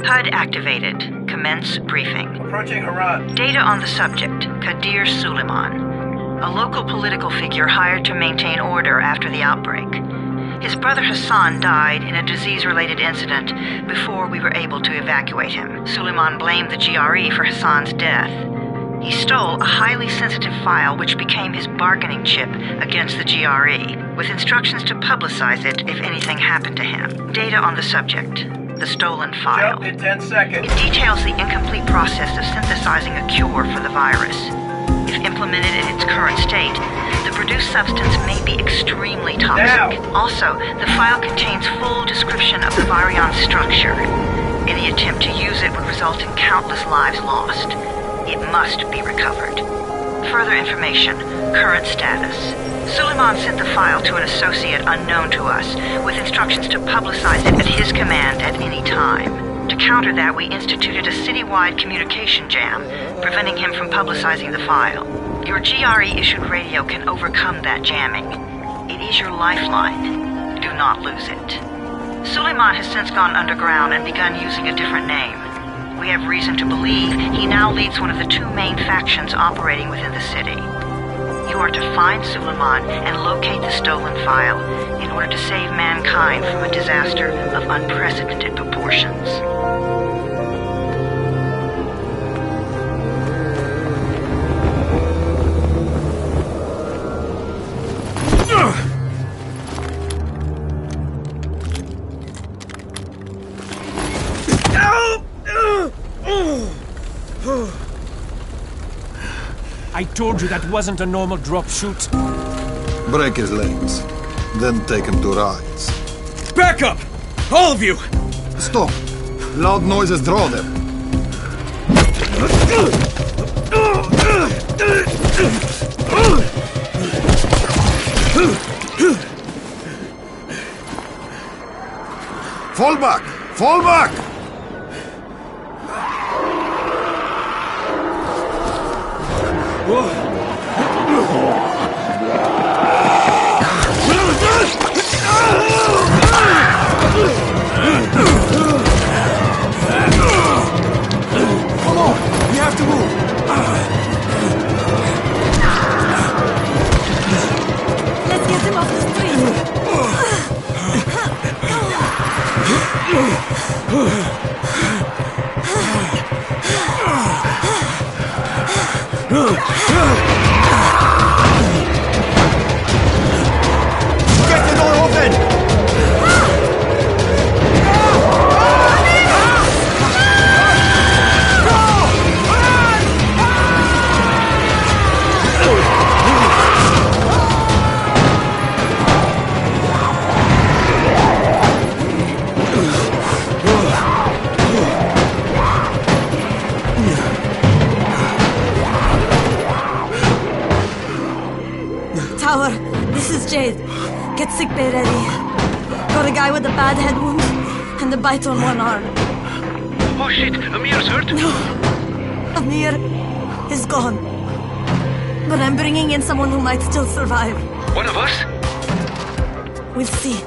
HUD activated. Commence briefing. Approaching Harad. Data on the subject, Kadir Suleiman, a local political figure hired to maintain order after the outbreak. His brother Hassan died in a disease-related incident before we were able to evacuate him. Suleiman blamed the GRE for Hassan's death. He stole a highly sensitive file which became his bargaining chip against the GRE, with instructions to publicize it if anything happened to him. Data on the subject, the stolen file. Jump in 10 seconds. It details the incomplete process of synthesizing a cure for the virus. If implemented in its current state, the produced substance may be extremely toxic. Now. Also, the file contains full description of the virion's structure. Any attempt to use it would result in countless lives lost. It must be recovered. Further information, current status. Suleiman sent the file to an associate unknown to us, with instructions to publicize it at his command at any time. To counter that, we instituted a citywide communication jam, preventing him from publicizing the file. Your GRE-issued radio can overcome that jamming. It is your lifeline. Do not lose it. Suleiman has since gone underground and begun using a different name. We have reason to believe he now leads one of the two main factions operating within the city. You are to find Suleiman and locate the stolen file in order to save mankind from a disaster of unprecedented proportions. I told you that wasn't a normal drop shoot. Break his legs, then take him to rides. Back up! All of you! Stop! Loud noises draw them. Fall back! Fall back! Come on! We have to move! Let's get him off the street! Get the door open! Tower, this is Jade. Get sickbay ready. Got a guy with a bad head wound and a bite on one arm. Oh shit, Amir's hurt? No, Amir is gone. But I'm bringing in someone who might still survive. One of us? We'll see.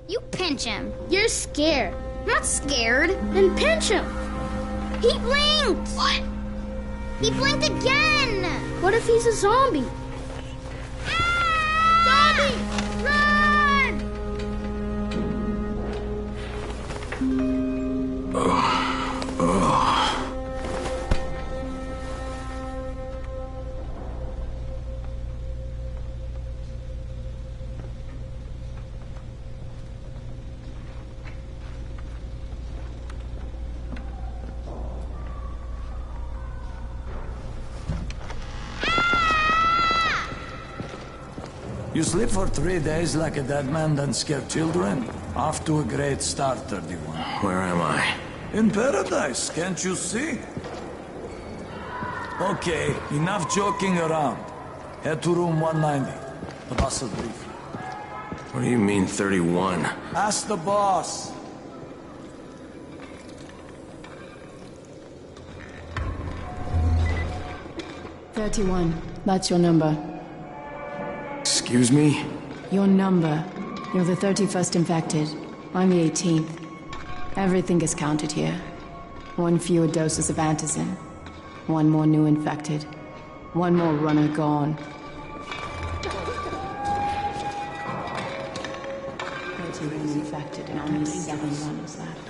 You pinch him. You're scared. I'm not scared. Then pinch him. He blinked! What? He blinked again! What if he's a zombie? Zombie! Run! You sleep for 3 days like a dead man, then scare children? Off to a great start, 31. Where am I? In paradise, can't you see? Okay, enough joking around. Head to room 190. The boss will brief you. What do you mean, 31? Ask the boss. That's your number. Excuse me? Your number. You're the 31st infected. I'm the 18th. Everything is counted here. 1 fewer doses of antizin. 1 more new infected. 1 more runner gone. 31 infected and only 7 runners left.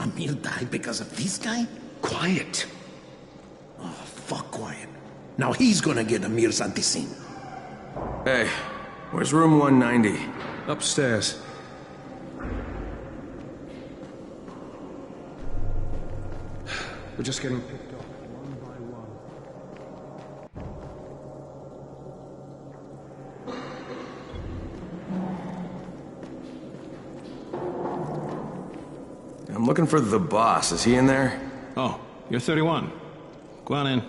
Emil died because of this guy? Quiet. Oh, fuck quiet. Now he's gonna get Amir's anticin. Hey, where's room 190? Upstairs. We're just getting picked up one by one. I'm looking for the boss. Is he in there? Oh, you're 31. Go on in.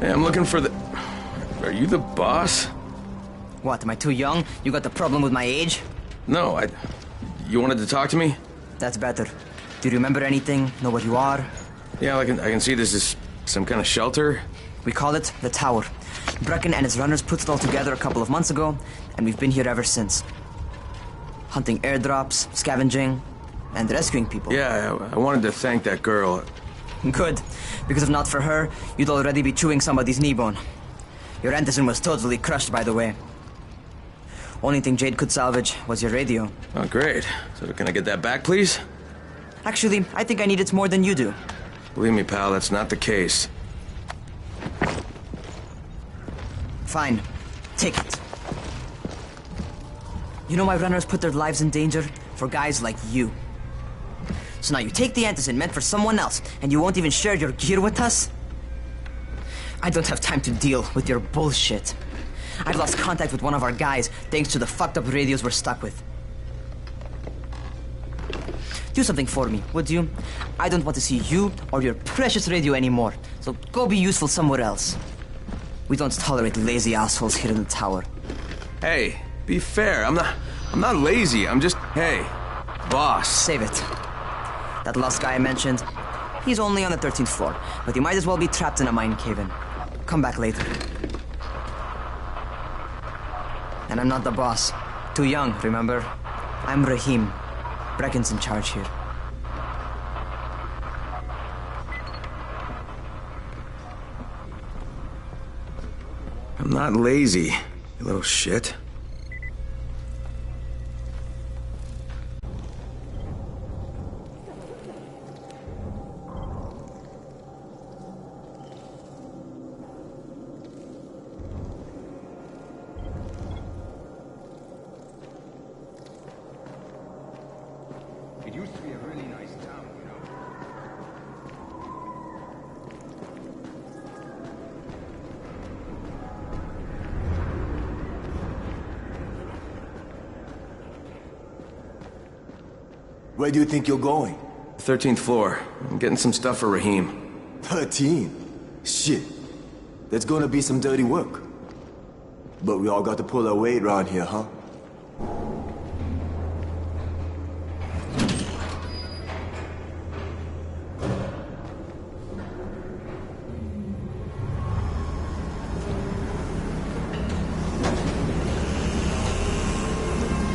Hey, I'm looking for the... Are you the boss? What, am I too young? You got the problem with my age? No, You wanted to talk to me? That's better. Do you remember anything? Know what you are? Yeah, I can see this is some kind of shelter. We call it the Tower. Brecken and his runners put it all together a couple of months ago, and we've been here ever since. Hunting airdrops, scavenging, and rescuing people. Yeah, I wanted to thank that girl. Good, because if not for her, you'd already be chewing somebody's knee bone. Your antizin was totally crushed, by the way. Only thing Jade could salvage was your radio. Oh, great. So can I get that back, please? Actually, I think I need it more than you do. Believe me, pal, that's not the case. Fine. Take it. You know why runners put their lives in danger? For guys like you. So now you take the antizin meant for someone else, and you won't even share your gear with us? I don't have time to deal with your bullshit. I've lost contact with one of our guys thanks to the fucked up radios we're stuck with. Do something for me, would you? I don't want to see you or your precious radio anymore, so go be useful somewhere else. We don't tolerate lazy assholes here in the Tower. Hey, be fair. I'm not lazy. I'm just... Hey, boss. Save it. That last guy I mentioned, he's only on the 13th floor, but he might as well be trapped in a mine cave-in. Come back later. And I'm not the boss. Too young, remember? I'm Rahim. Brecken's in charge here. I'm not lazy, you little shit. It used to be a really nice town, you know. Where do you think you're going? 13th floor. I'm getting some stuff for Rahim. 13? Shit. That's gonna be some dirty work. But we all got to pull our weight around here, huh?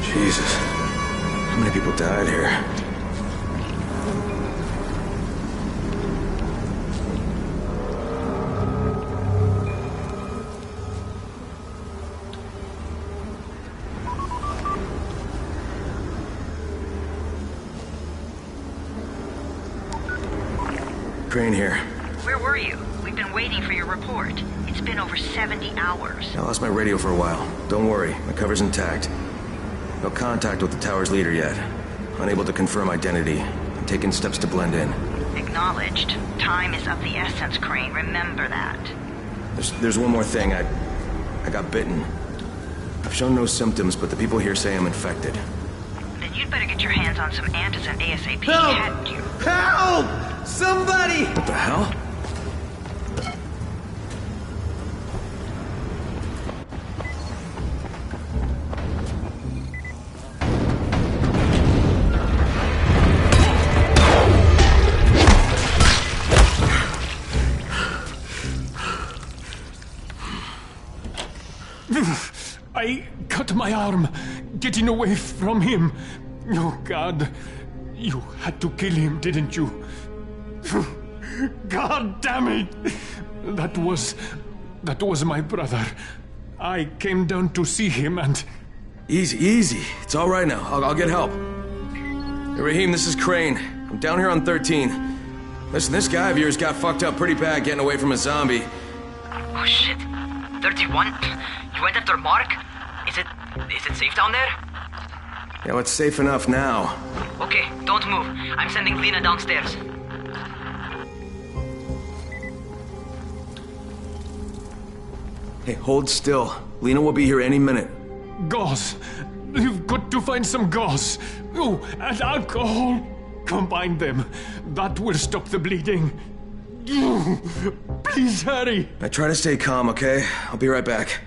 Jesus. How many people died here? Crane here. Where were you? We been waiting for your report. It's been over 70 hours. I lost my radio for a while. Don't worry, my cover's intact. No contact with the tower's leader yet. Unable to confirm identity. I'm taking steps to blend in. Acknowledged. Time is of the essence, Crane. Remember that. There's one more thing. I got bitten. I've shown no symptoms, but the people here say I'm infected. Then you'd better get your hands on some antizin ASAP, Help! hadn't you? Help! Somebody! What the hell? I cut my arm, getting away from him. Oh, God. You had to kill him, didn't you? God damn it! That was my brother. I came down to see him and... Easy. It's all right now. I'll get help. Hey, Raheem, this is Crane. I'm down here on 13. Listen, this guy of yours got fucked up pretty bad getting away from a zombie. Oh, shit. 31? You went after Mark? Is it safe down there? Yeah, well, it's safe enough now. Okay, don't move. I'm sending Lena downstairs. Hey, hold still. Lena will be here any minute. Gauze. You've got to find some gauze. Oh, and alcohol. Combine them. That will stop the bleeding. Please hurry. I try to stay calm, okay? I'll be right back.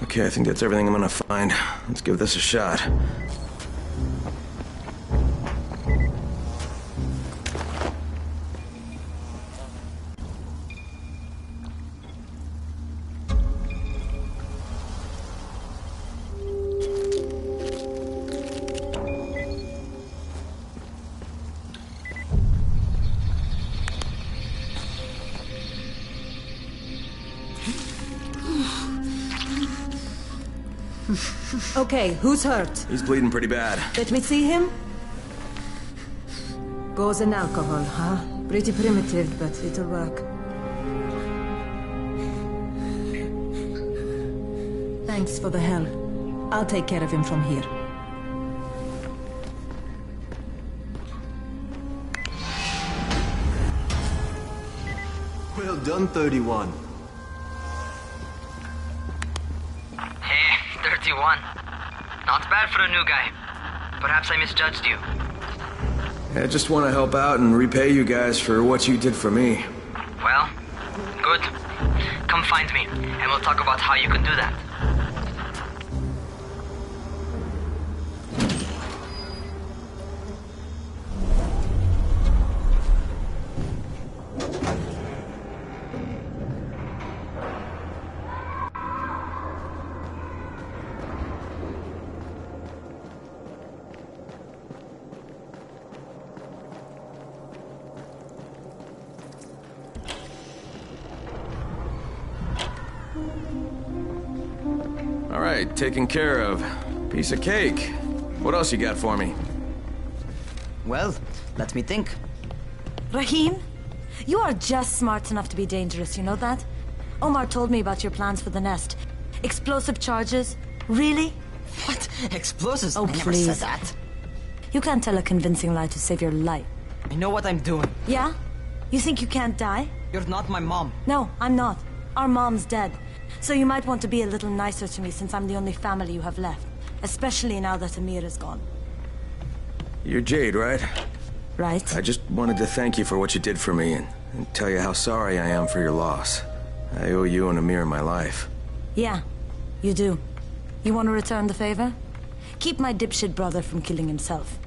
Okay, I think that's everything I'm gonna find. Let's give this a shot. Okay, who's hurt? He's bleeding pretty bad. Let me see him. Gauze and alcohol, huh? Pretty primitive, but it'll work. Thanks for the help. I'll take care of him from here. Well done, 31. Hey, 31. Not bad for a new guy. Perhaps I misjudged you. I just want to help out and repay you guys for what you did for me. Well, good. Come find me, and we'll talk about how you can do that. All right, taken care of. Piece of cake. What else you got for me? Well, let me think. Raheem, you are just smart enough to be dangerous, you know that? Omar told me about your plans for the nest. Explosive charges? Really? What? Explosives? Oh, I never please. said that. You can't tell a convincing lie to save your life. I know what I'm doing. Yeah? You think you can't die? You're not my mom. No, I'm not. Our mom's dead. So you might want to be a little nicer to me since I'm the only family you have left. Especially now that Amir is gone. You're Jade, right? Right. I just wanted to thank you for what you did for me and tell you how sorry I am for your loss. I owe you and Amir my life. Yeah, you do. You want to return the favor? Keep my dipshit brother from killing himself.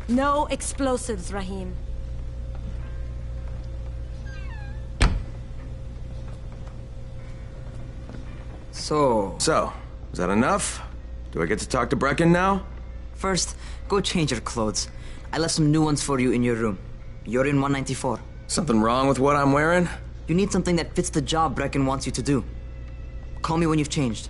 No explosives, Rahim. So, is that enough? Do I get to talk to Brecken now? First, go change your clothes. I left some new ones for you in your room. You're in 194. Something wrong with what I'm wearing? You need something that fits the job Brecken wants you to do. Call me when you've changed.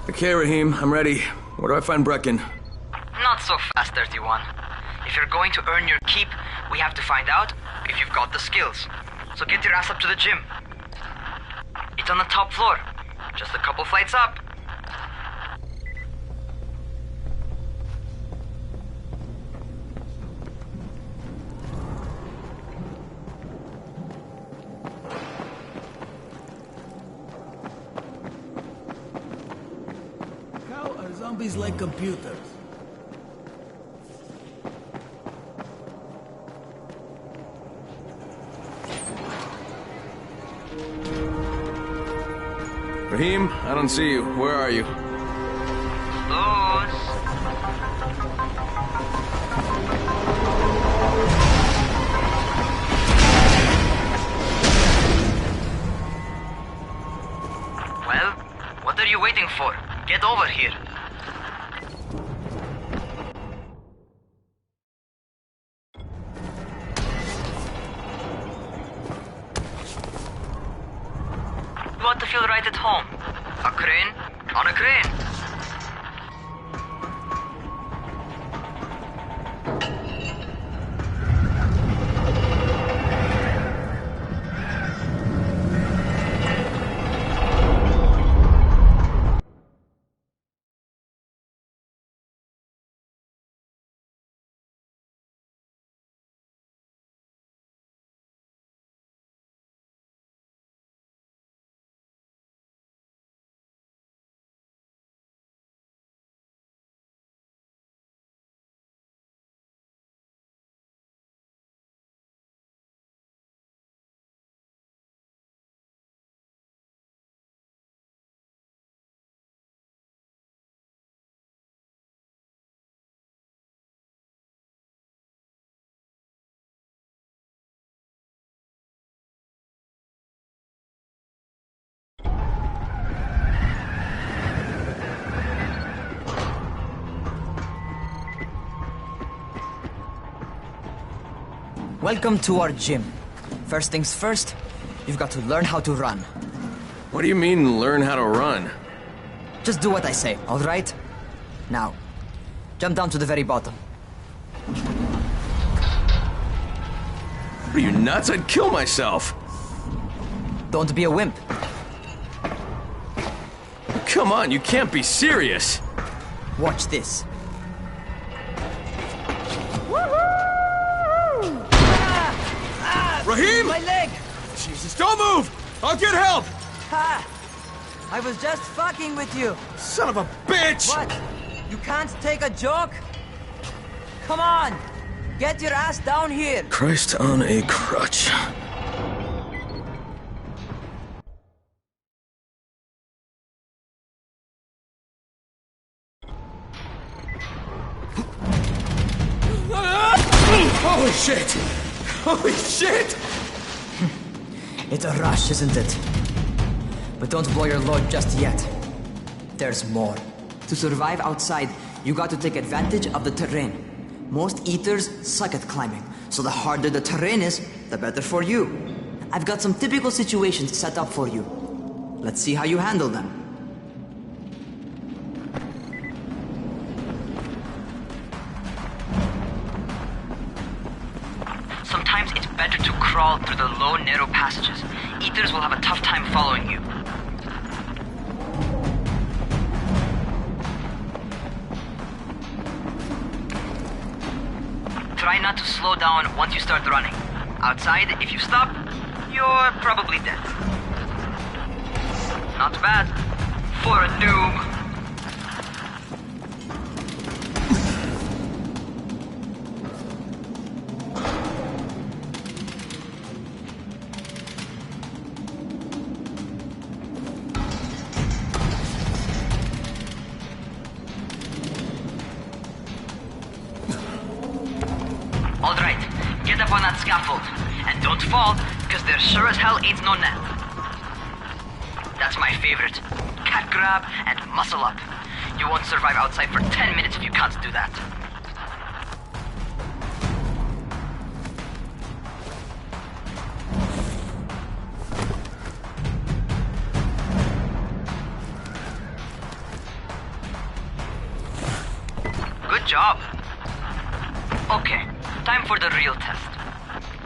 Okay, Rahim, I'm ready. Where do I find Brecken? Not so fast, 31. If you're going to earn your keep, we have to find out if you've got the skills. So get your ass up to the gym. It's on the top floor. Just a couple flights up. How are zombies like computers? Rahim, I don't see you. Where are you? Those. Well, what are you waiting for? Get over here. You want to feel right at home. A crane on a crane. Welcome to our gym. First things first, you've got to learn how to run. What do you mean, learn how to run? Just do what I say, all right? Now, jump down to the very bottom. Are you nuts? I'd kill myself. Don't be a wimp. Come on, you can't be serious. Watch this. Rahim! My leg! Jesus, don't move! I'll get help! Ha! I was just fucking with you. Son of a bitch! What? You can't take a joke? Come on! Get your ass down here! Christ on a crutch. Holy shit! Holy shit! It's a rush, isn't it? But don't blow your load just yet. There's more. To survive outside, you got to take advantage of the terrain. Most eaters suck at climbing, so the harder the terrain is, the better for you. I've got some typical situations set up for you. Let's see how you handle them. Sometimes it's better to crawl through the low, narrow passages. Eaters will have a tough time following you. Try not to slow down once you start running. Outside, if you stop, you're probably dead. Not bad for a noob. Alright, get up on that scaffold. And don't fall, because there sure as hell ain't no net. That's my favorite. Cat grab and muscle up. You won't survive outside for 10 minutes if you can't do that. Good job. Okay, time for the real test.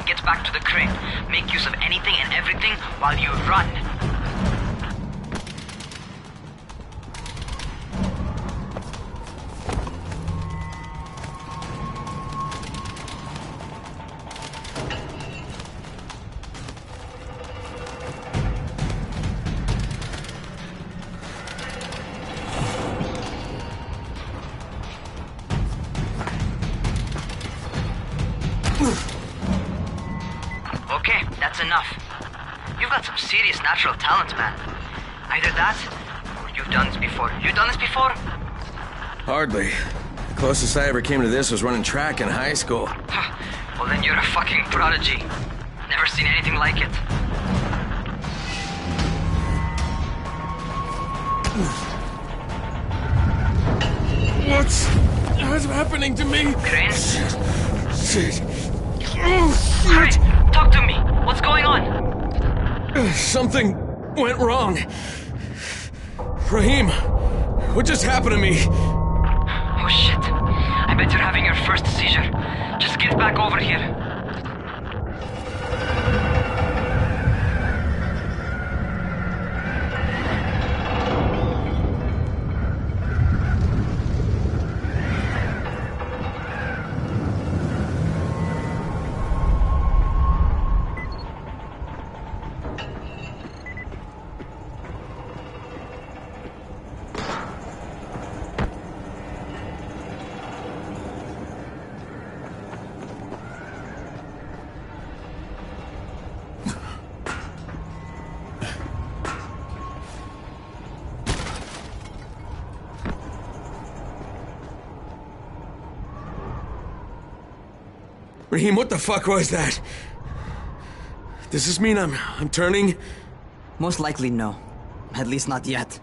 Get back to the crane. Make use of anything and everything while you run. Okay, that's enough. You've got some serious natural talent, man. Either that, or you've done this before. You done this before? Hardly. The closest I ever came to this was running track in high school. Well, then you're a fucking prodigy. Never seen anything like it. What's happening to me? Crane? Shit. Crane, talk to me. What's going on? Something went wrong. Raheem, what just happened to me? Oh shit. I bet you're having your first seizure. Just get back over here. Raheem, what the fuck was that? Does this mean I'm turning? Most likely no. At least not yet.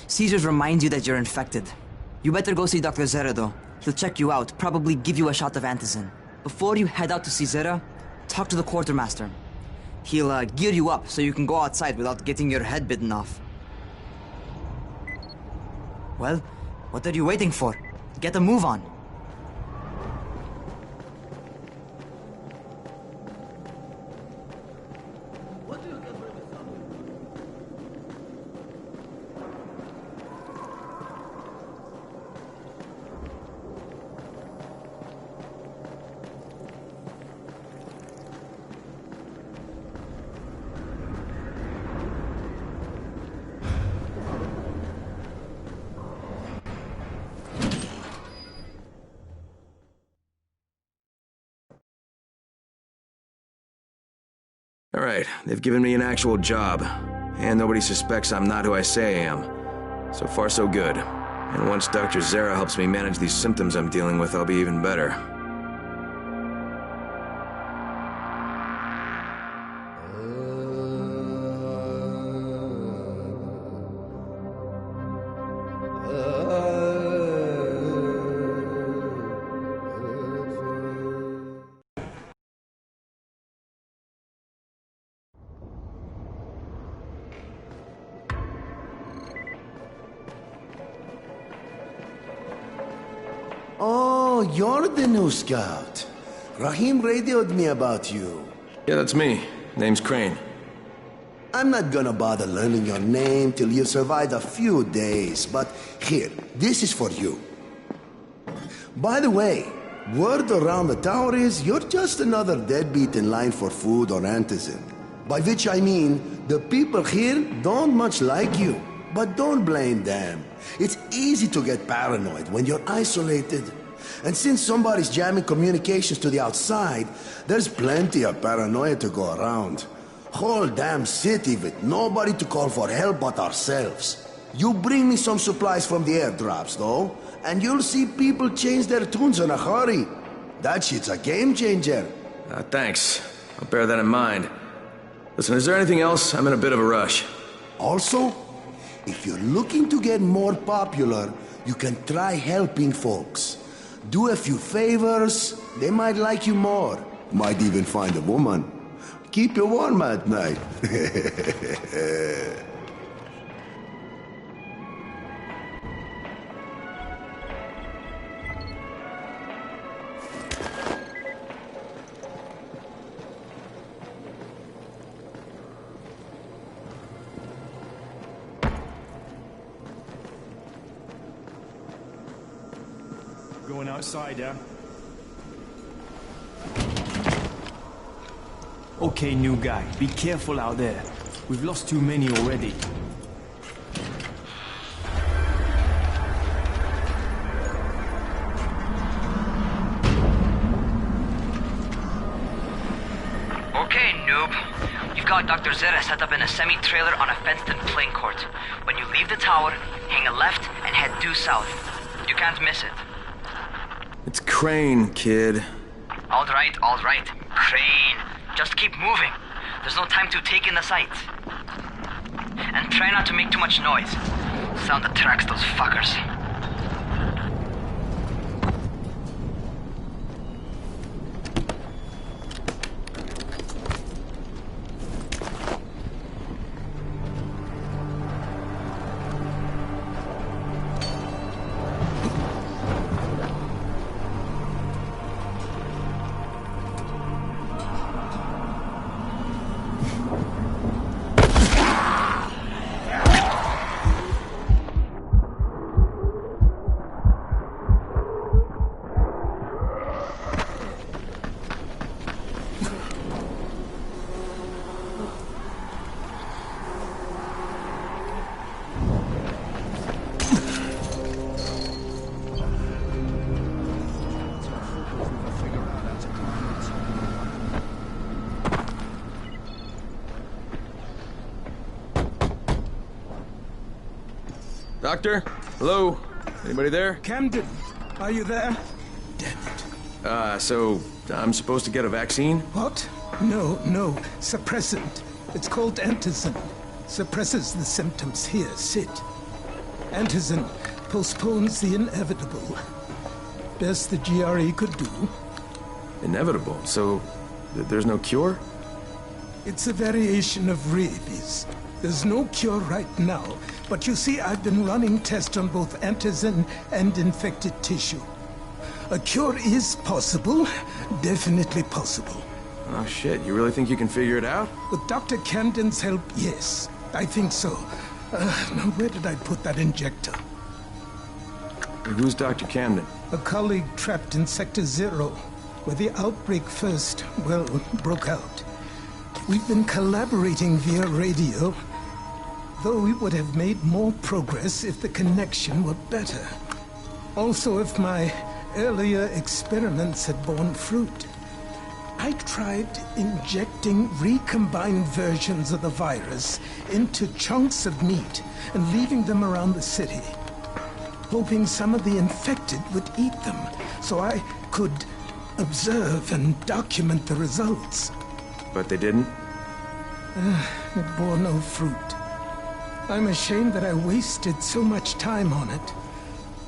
Seizures remind you that you're infected. You better go see Dr. Zera though. He'll check you out, probably give you a shot of antizin. Before you head out to see Zera, talk to the quartermaster. He'll gear you up so you can go outside without getting your head bitten off. Well, what are you waiting for? Get a move on. All right, they've given me an actual job, and nobody suspects I'm not who I say I am. So far, so good. And once Dr. Zera helps me manage these symptoms I'm dealing with, I'll be even better. Oh, you're the new scout. Rahim radioed me about you. Yeah, that's me. Name's Crane. I'm not gonna bother learning your name till you survived a few days, but here, this is for you. By the way, word around the tower is you're just another deadbeat in line for food or antizin. By which I mean, the people here don't much like you. But don't blame them. It's easy to get paranoid when you're isolated. And since somebody's jamming communications to the outside, there's plenty of paranoia to go around. Whole damn city with nobody to call for help but ourselves. You bring me some supplies from the airdrops, though, and you'll see people change their tunes in a hurry. That shit's a game changer. Thanks. I'll bear that in mind. Listen, is there anything else? I'm in a bit of a rush. Also, if you're looking to get more popular, you can try helping folks. Do a few favors, they might like you more. Might even find a woman. Keep you warm at night. Going outside, yeah? Okay, new guy, be careful out there. We've lost too many already. Okay, noob. You've got Dr. Zera set up in a semi-trailer on a fenced-in playing court. When you leave the tower, hang a left and head due south. You can't miss it. It's Crane, kid. All right. Crane. Just keep moving. There's no time to take in the sights. And try not to make too much noise. Sound attracts those fuckers. Doctor? Hello? Anybody there? Camden, are you there? Damn it. So I'm supposed to get a vaccine? What? No. Suppressant. It's called antizin. Suppresses the symptoms. Here, sit. Antizin postpones the inevitable. Best the GRE could do. Inevitable? So there's no cure? It's a variation of rabies. There's no cure right now, but you see, I've been running tests on both antizin and infected tissue. A cure is possible, definitely possible. Oh shit, you really think you can figure it out? With Dr. Camden's help, yes, I think so. Now where did I put that injector? Who's Dr. Camden? A colleague trapped in Sector 0, where the outbreak first, well, broke out. We've been collaborating via radio, though we would have made more progress if the connection were better. Also, if my earlier experiments had borne fruit. I tried injecting recombined versions of the virus into chunks of meat and leaving them around the city, hoping some of the infected would eat them so I could observe and document the results. But they didn't? It bore no fruit. I'm ashamed that I wasted so much time on it.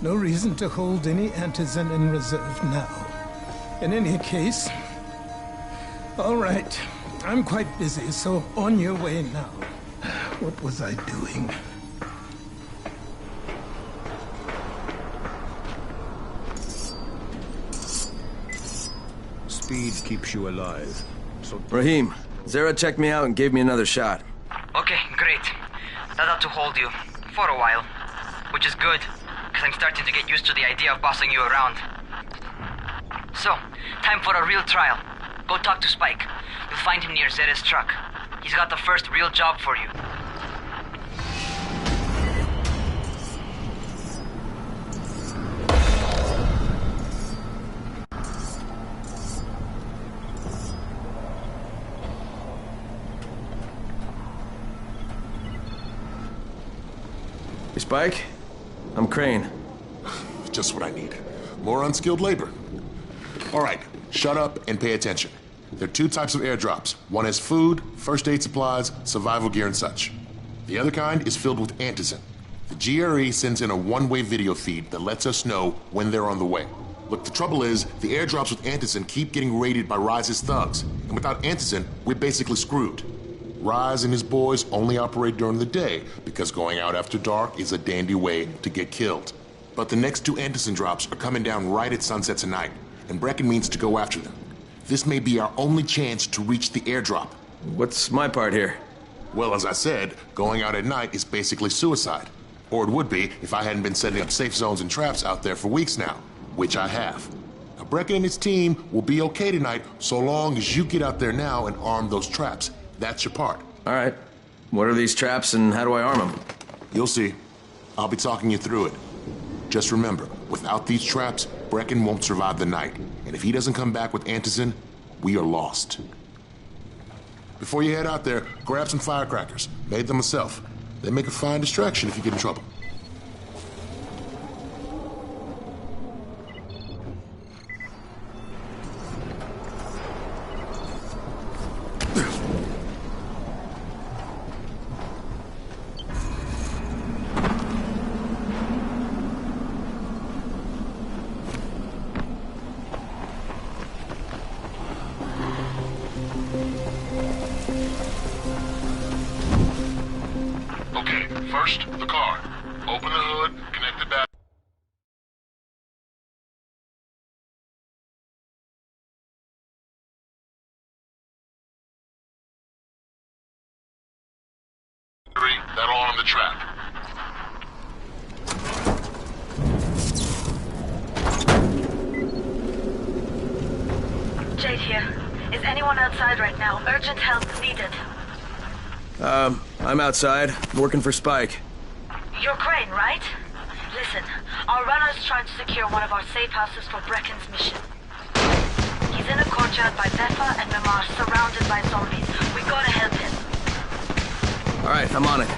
No reason to hold any antizin in reserve now. In any case, all right, I'm quite busy, so on your way now. What was I doing? speed keeps you alive. So Rahim, Zara checked me out and gave me another shot. Okay, great. That ought to hold you. For a while. Which is good, because I'm starting to get used to the idea of bossing you around. So, time for a real trial. Go talk to Spike. You'll find him near Zera's truck. He's got the first real job for you. Hey, Spike? I'm Crane. Just what I need. More unskilled labor. All right, shut up and pay attention. There are two types of airdrops. One is food, first aid supplies, survival gear, and such. The other kind is filled with antizin. The GRE sends in a one-way video feed that lets us know when they're on the way. Look, the trouble is, the airdrops with antizin keep getting raided by Rise's thugs, and without antizin, we're basically screwed. Rise and his boys only operate during the day because going out after dark is a dandy way to get killed. But the next two antizin drops are coming down right at sunset tonight, and Brecken means to go after them. This may be our only chance to reach the airdrop. What's my part here? Well, as I said, going out at night is basically suicide. Or it would be if I hadn't been setting up safe zones and traps out there for weeks now, which I have. Now, Brecken and his team will be okay tonight so long as you get out there now and arm those traps. That's your part. All right. What are these traps and how do I arm them? You'll see. I'll be talking you through it. Just remember, without these traps, Brecken won't survive the night. And if he doesn't come back with antizin, we are lost. Before you head out there, grab some firecrackers. Made them myself. They make a fine distraction if you get in trouble. First, the car. Open the hood, connect the battery. That'll arm the trap. Jade here. Is anyone outside right now? Urgent help needed. I'm outside, working for Spike. You're Crane, right? Listen, our runner's trying to secure one of our safe houses for Brecken's mission. He's in a courtyard by Beffa and Mimar, surrounded by zombies. We gotta help him. All right, I'm on it.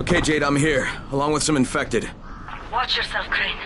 Okay, Jade, I'm here, along with some infected. Watch yourself, Crane.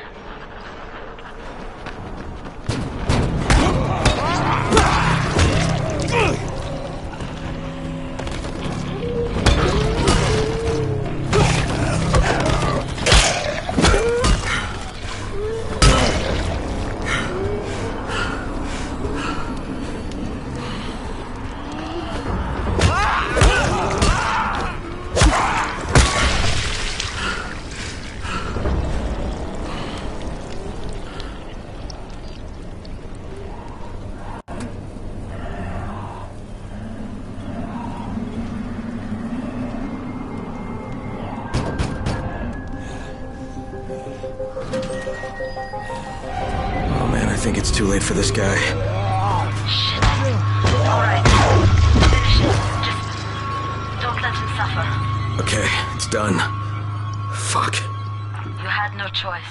Oh man, I think it's too late for this guy. Okay, it's done. Fuck. You had no choice.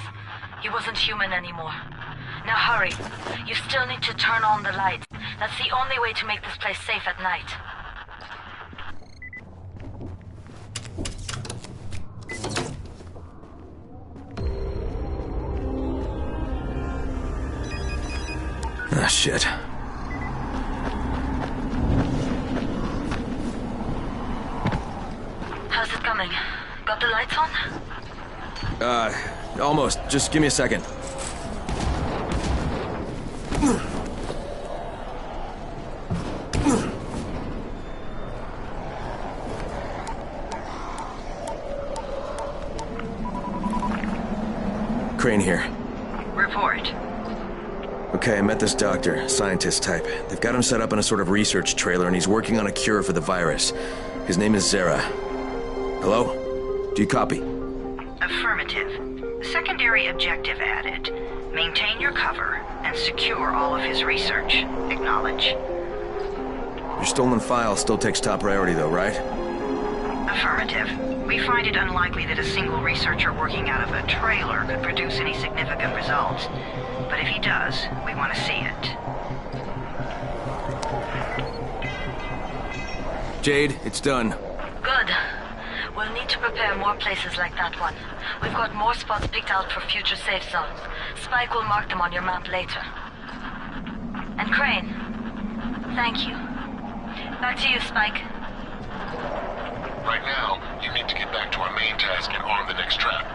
He wasn't human anymore. Now hurry. You still need to turn on the lights. That's the only way to make this place safe at night. Ah, shit. How's it coming? Got the lights on? Almost. Just give me a second. Crane here. Report. Okay, I met this doctor, scientist type. They've got him set up in a sort of research trailer, and he's working on a cure for the virus. His name is Zera. Hello? Do you copy? Affirmative. Secondary objective added. Maintain your cover and secure all of his research. Acknowledge. Your stolen file still takes top priority, though, right? Affirmative. We find it unlikely that a single researcher working out of a trailer could produce any significant results. But if he does, we want to see it. Jade, it's done. Good. We'll need to prepare more places like that one. We've got more spots picked out for future safe zones. Spike will mark them on your map later. And Crane, thank you. Back to you, Spike. Right now, you need to get back to our main task and arm the next trap.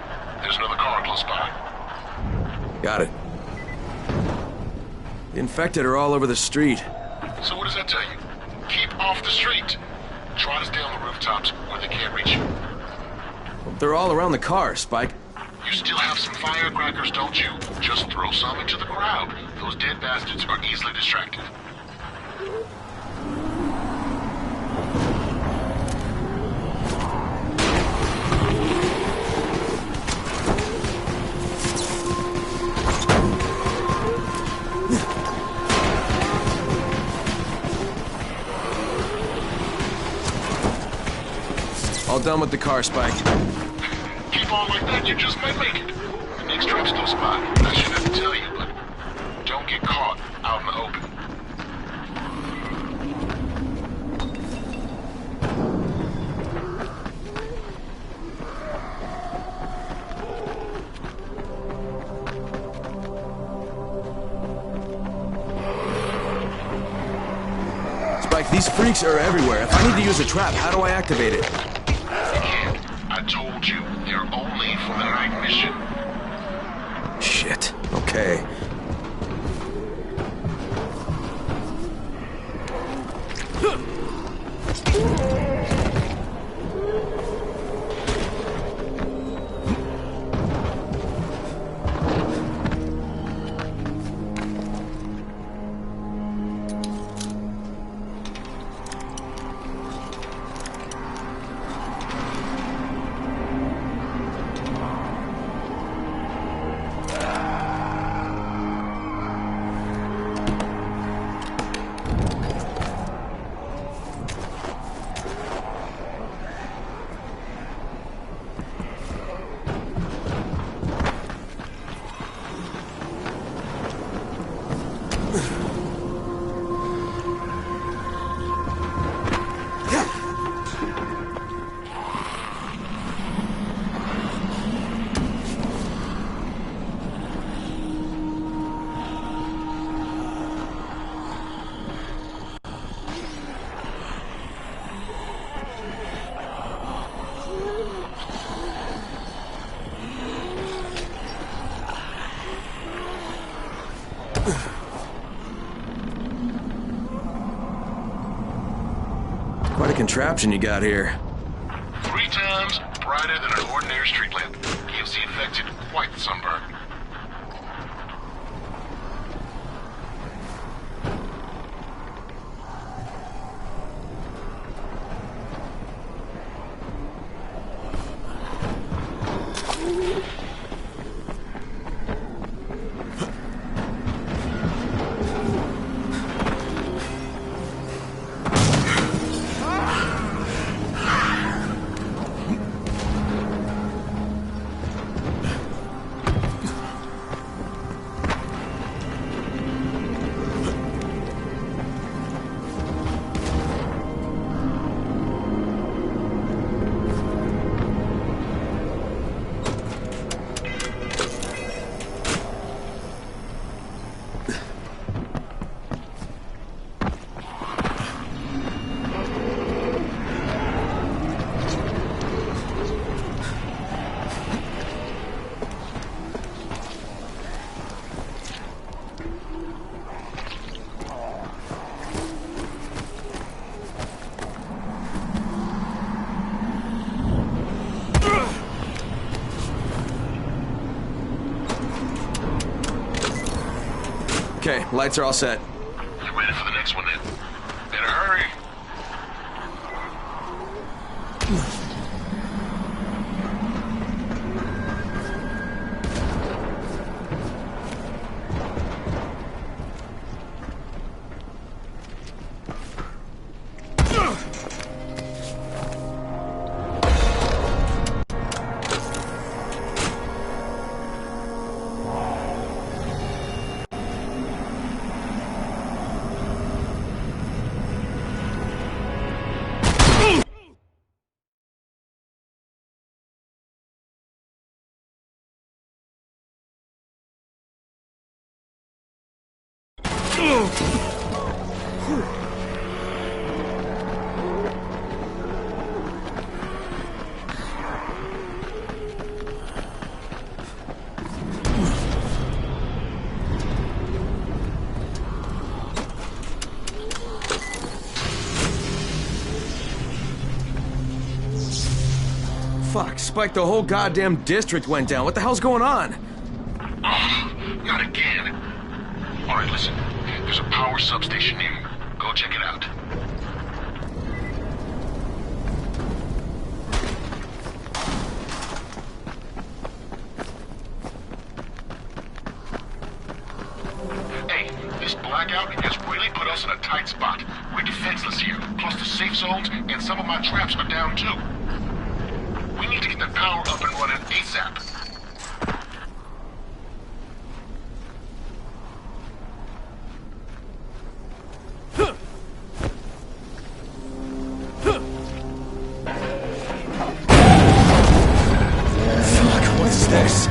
There's another car close by. Got it. The infected are all over the street. So what does that tell you? Keep off the street. Try to stay on the rooftops where they can't reach you. They're all around the car, Spike. You still have some firecrackers, don't you? Just throw some into the crowd. Those dead bastards are easily distracted. All done with the car, Spike. Keep on like that, you just might make it. The next trap's close by. I shouldn't have to tell you, but don't get caught out in the open. Spike, these freaks are everywhere. If I need to use a trap, how do I activate it? I told you, they're only for the night mission. Shit. Okay. Quite a contraption you got here. 3 times brighter than an ordinary street lamp. Gives the infected quite the sunburn. Okay, lights are all set. You ready for the next one then? Better hurry. Fuck, Spike, the whole goddamn district went down. What the hell's going on? Oh, not again. All right, listen. There's a power substation near you. Go check it out. Hey, this blackout has really put us in a tight spot. We're defenseless here. Plus the safe zones and some of my traps are down too. We need to get the power up and running ASAP. Fuck, what is this?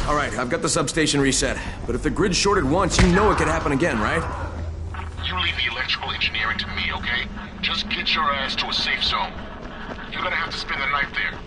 All right, I've got the substation reset. But if the grid shorted once, you know it could happen again, right? You leave the electrical engineering to me, okay? Just get your ass to a safe zone. You're gonna have to spend the night there.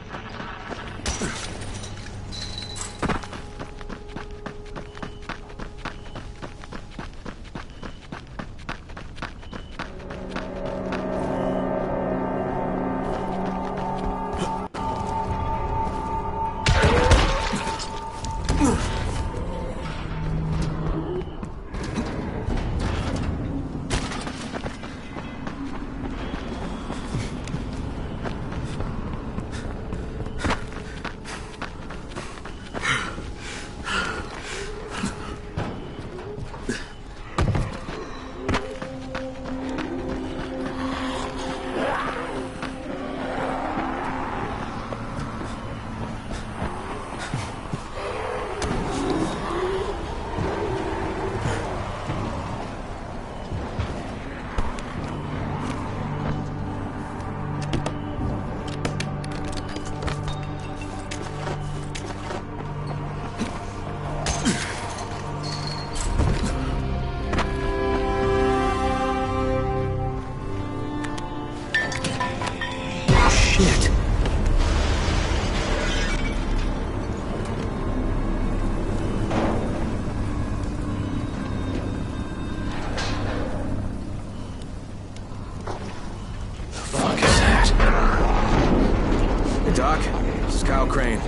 Doc, this is Kyle Crane.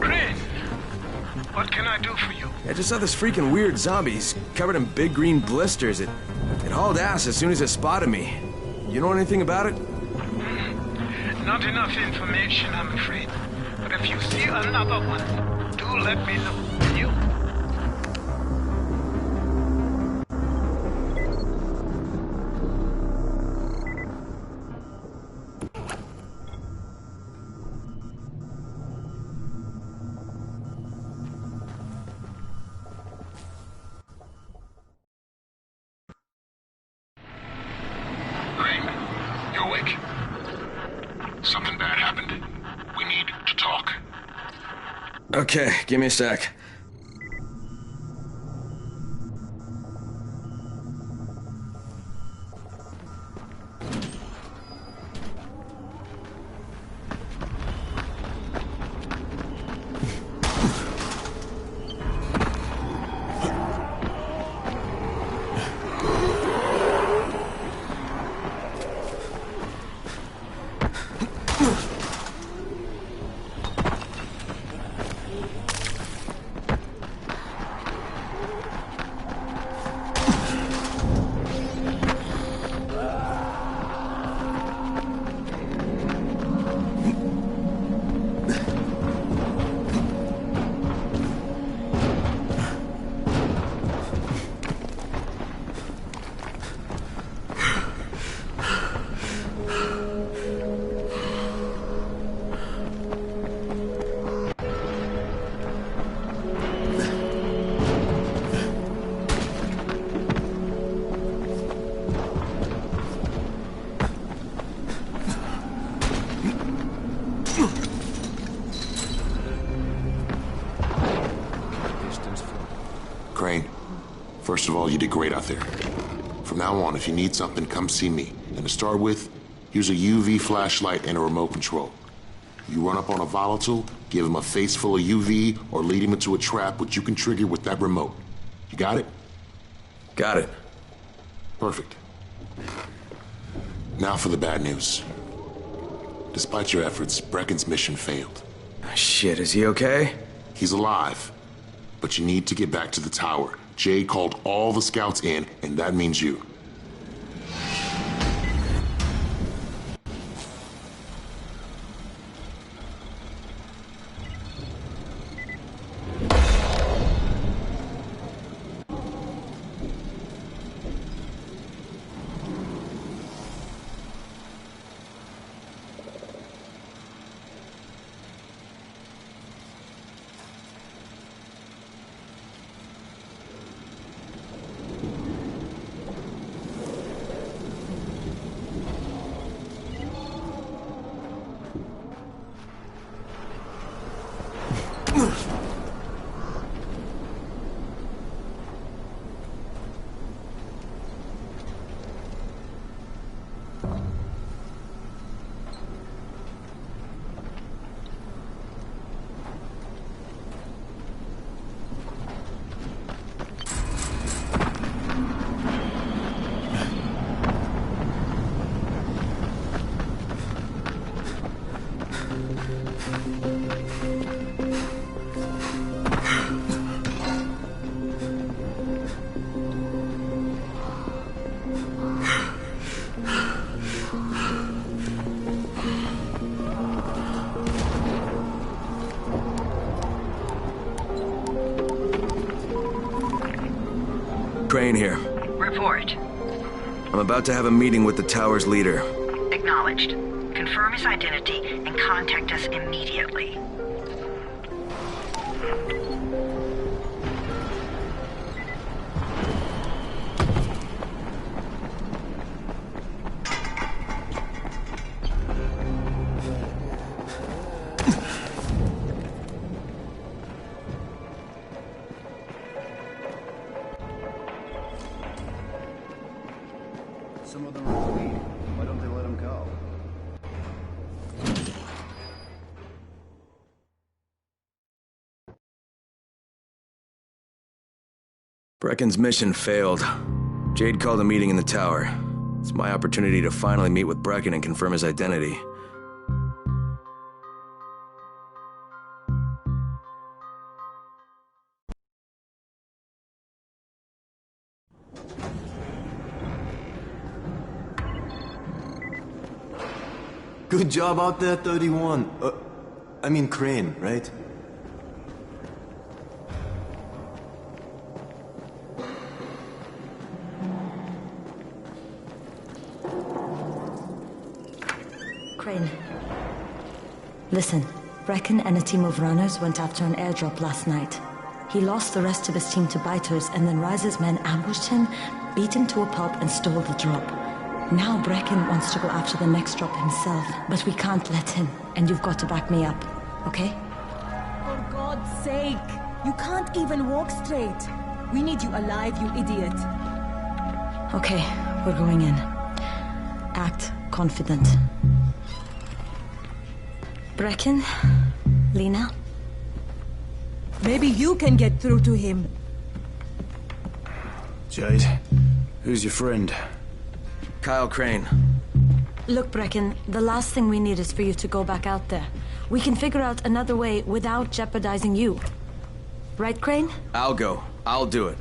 Crane! What can I do for you? I just saw this freaking weird zombie. He's covered in big green blisters. It hauled ass as soon as it spotted me. You know anything about it? Not enough information, I'm afraid. But if you see another one, do let me know, will you? Something bad happened. We need to talk. Okay, give me a sec. Crane, first of all, you did great out there. From now on, if you need something, come see me. And to start with, here's a UV flashlight and a remote control. You run up on a volatile, give him a face full of UV, or lead him into a trap which you can trigger with that remote. You got it? Got it. Perfect. Now for the bad news. Despite your efforts, Brecken's mission failed. Shit, is he okay? He's alive. But you need to get back to the tower. Jade called all the scouts in, and that means you. Crane here. Report. I'm about to have a meeting with the tower's leader. Acknowledged. Confirm his identity and contact us immediately. Some of them are weak. Why don't they let them go? Brecken's mission failed. Jade called a meeting in the tower. It's my opportunity to finally meet with Brecken and confirm his identity. Good job out there, 31. I mean Crane, right? Crane. Listen, Brecken and a team of runners went after an airdrop last night. He lost the rest of his team to biters, and then Rise's men ambushed him, beat him to a pulp, and stole the drop. Now Brecken wants to go after the next drop himself, but we can't let him, and you've got to back me up, okay? For God's sake! You can't even walk straight! We need you alive, you idiot! Okay, we're going in. Act confident. Brecken? Lena? Maybe you can get through to him. Jade, who's your friend? Kyle Crane. Look, Brecken, the last thing we need is for you to go back out there. We can figure out another way without jeopardizing you. Right, Crane? I'll go. I'll do it.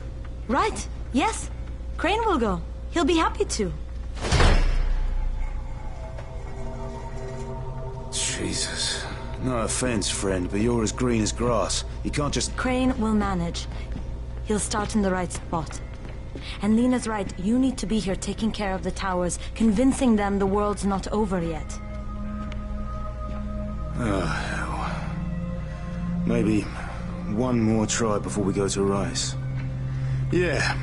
Right. Yes. Crane will go. He'll be happy to. Jesus. No offense, friend, but you're as green as grass. You can't just... Crane will manage. He'll start in the right spot. And Lena's right, you need to be here taking care of the towers, convincing them the world's not over yet. Oh, hell. Maybe one more try before we go to Rice. Yeah,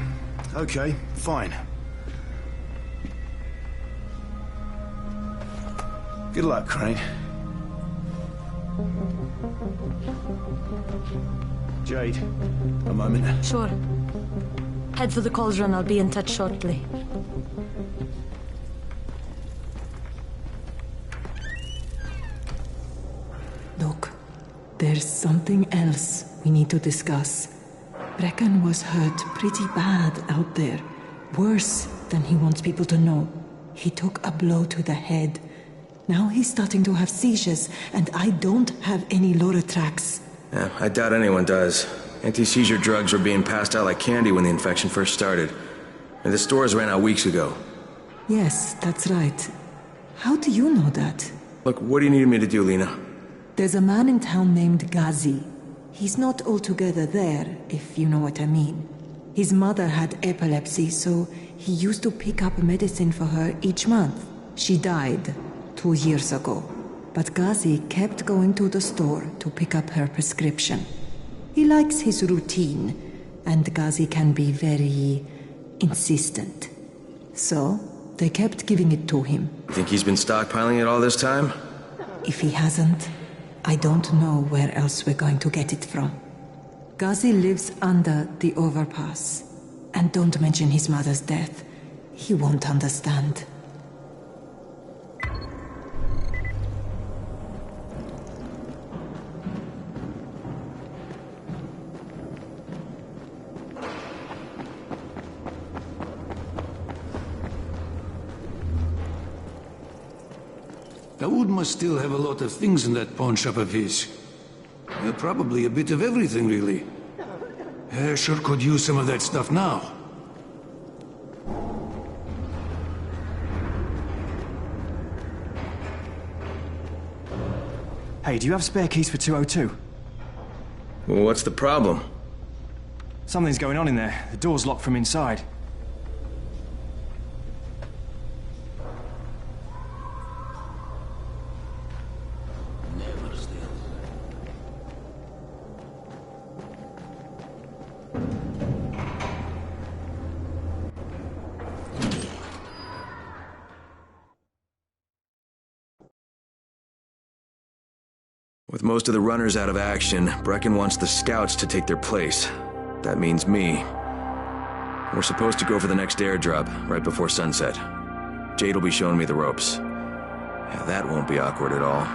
okay, fine. Good luck, Crane. Jade, a moment. Sure. Head for the cauldron, I'll be in touch shortly. Look, there's something else we need to discuss. Brecken was hurt pretty bad out there. Worse than he wants people to know. He took a blow to the head. Now he's starting to have seizures, and I don't have any Loratrax. Yeah, I doubt anyone does. Anti-seizure drugs were being passed out like candy when the infection first started. And the stores ran out weeks ago. Yes, that's right. How do you know that? Look, what do you need me to do, Lena? There's a man in town named Ghazi. He's not altogether there, if you know what I mean. His mother had epilepsy, so he used to pick up medicine for her each month. She died 2 years ago. But Ghazi kept going to the store to pick up her prescription. He likes his routine, and Ghazi can be very insistent. So, they kept giving it to him. You think he's been stockpiling it all this time? If he hasn't, I don't know where else we're going to get it from. Ghazi lives under the overpass. And don't mention his mother's death. He won't understand. Daoud must still have a lot of things in that pawn shop of his. Probably a bit of everything, really. Sure could use some of that stuff now. Hey, do you have spare keys for 202? Well, what's the problem? Something's going on in there. The door's locked from inside. With most of the runners out of action, Brecken wants the scouts to take their place. That means me. We're supposed to go for the next airdrop, right before sunset. Jade will be showing me the ropes. Yeah, that won't be awkward at all.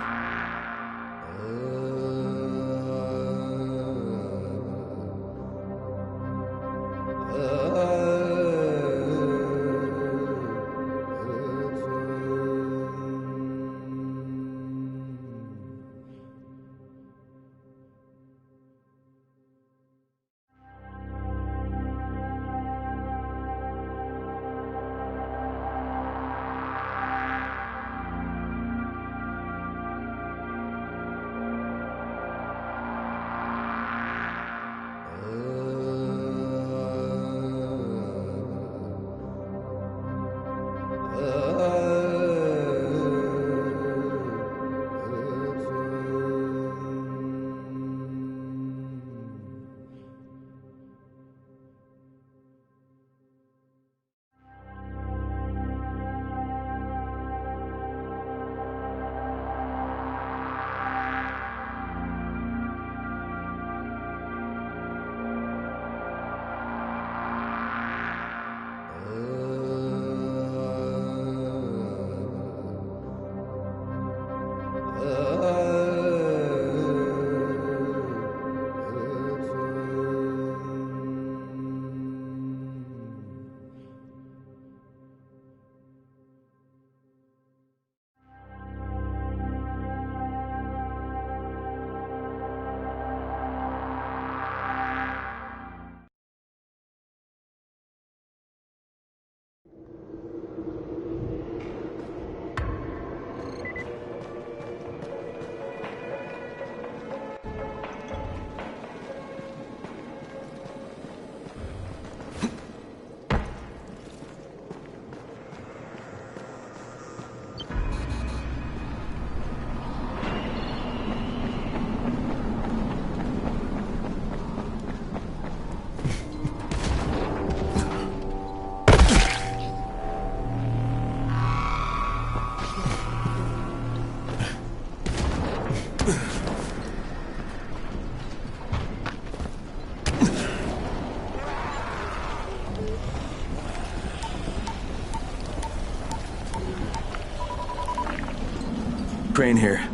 Crane here.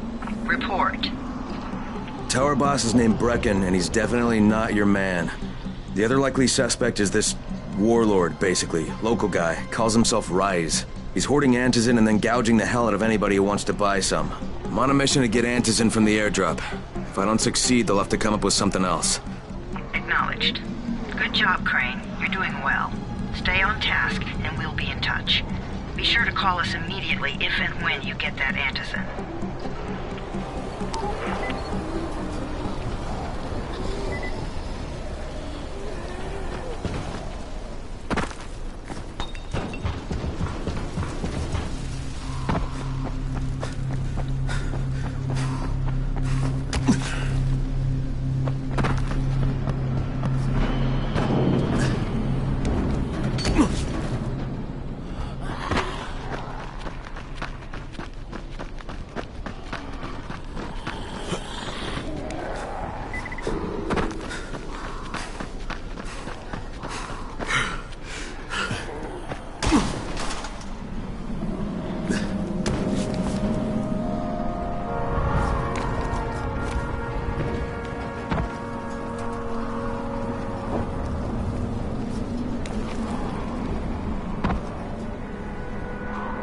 Report. Tower boss is named Brecken, and he's definitely not your man. The other likely suspect is this warlord, basically. Local guy. Calls himself Rise. He's hoarding antizin and then gouging the hell out of anybody who wants to buy some. I'm on a mission to get antizin from the airdrop. If I don't succeed, they'll have to come up with something else. Acknowledged. Good job, Crane. You're doing well. Stay on task, and we'll be in touch. Be sure to call us immediately if and when you get that antizin.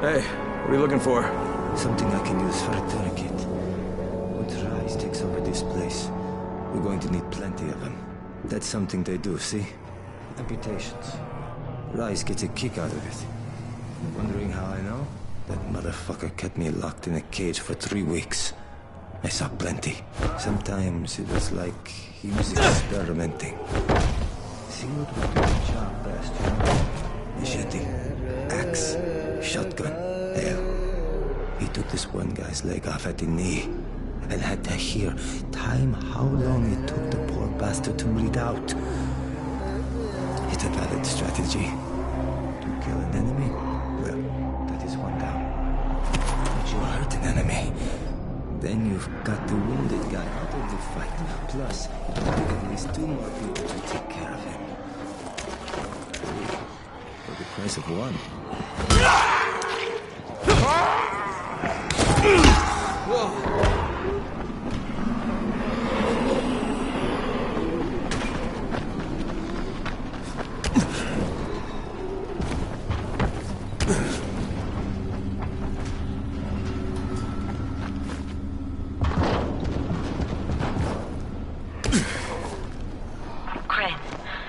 Hey, what are you looking for? Something I can use for a tourniquet. Once Rise takes over this place, we're going to need plenty of them. That's something they do, see? Amputations. Rise gets a kick out of it. Wondering how I know? That motherfucker kept me locked in a cage for 3 weeks. I saw plenty. Sometimes it was like he was experimenting. See what would do the job best, you know? Machete, axe, shotgun, hell. He took this one guy's leg off at the knee and had to hear time how long it took the poor bastard to bleed out. It's a valid strategy. To kill an enemy? Well, that is one down. But you hurt an enemy. Then you've got the wounded guy out of the fight. Plus, it will take at least 2 more people to take care of him. For the price of one. Crane,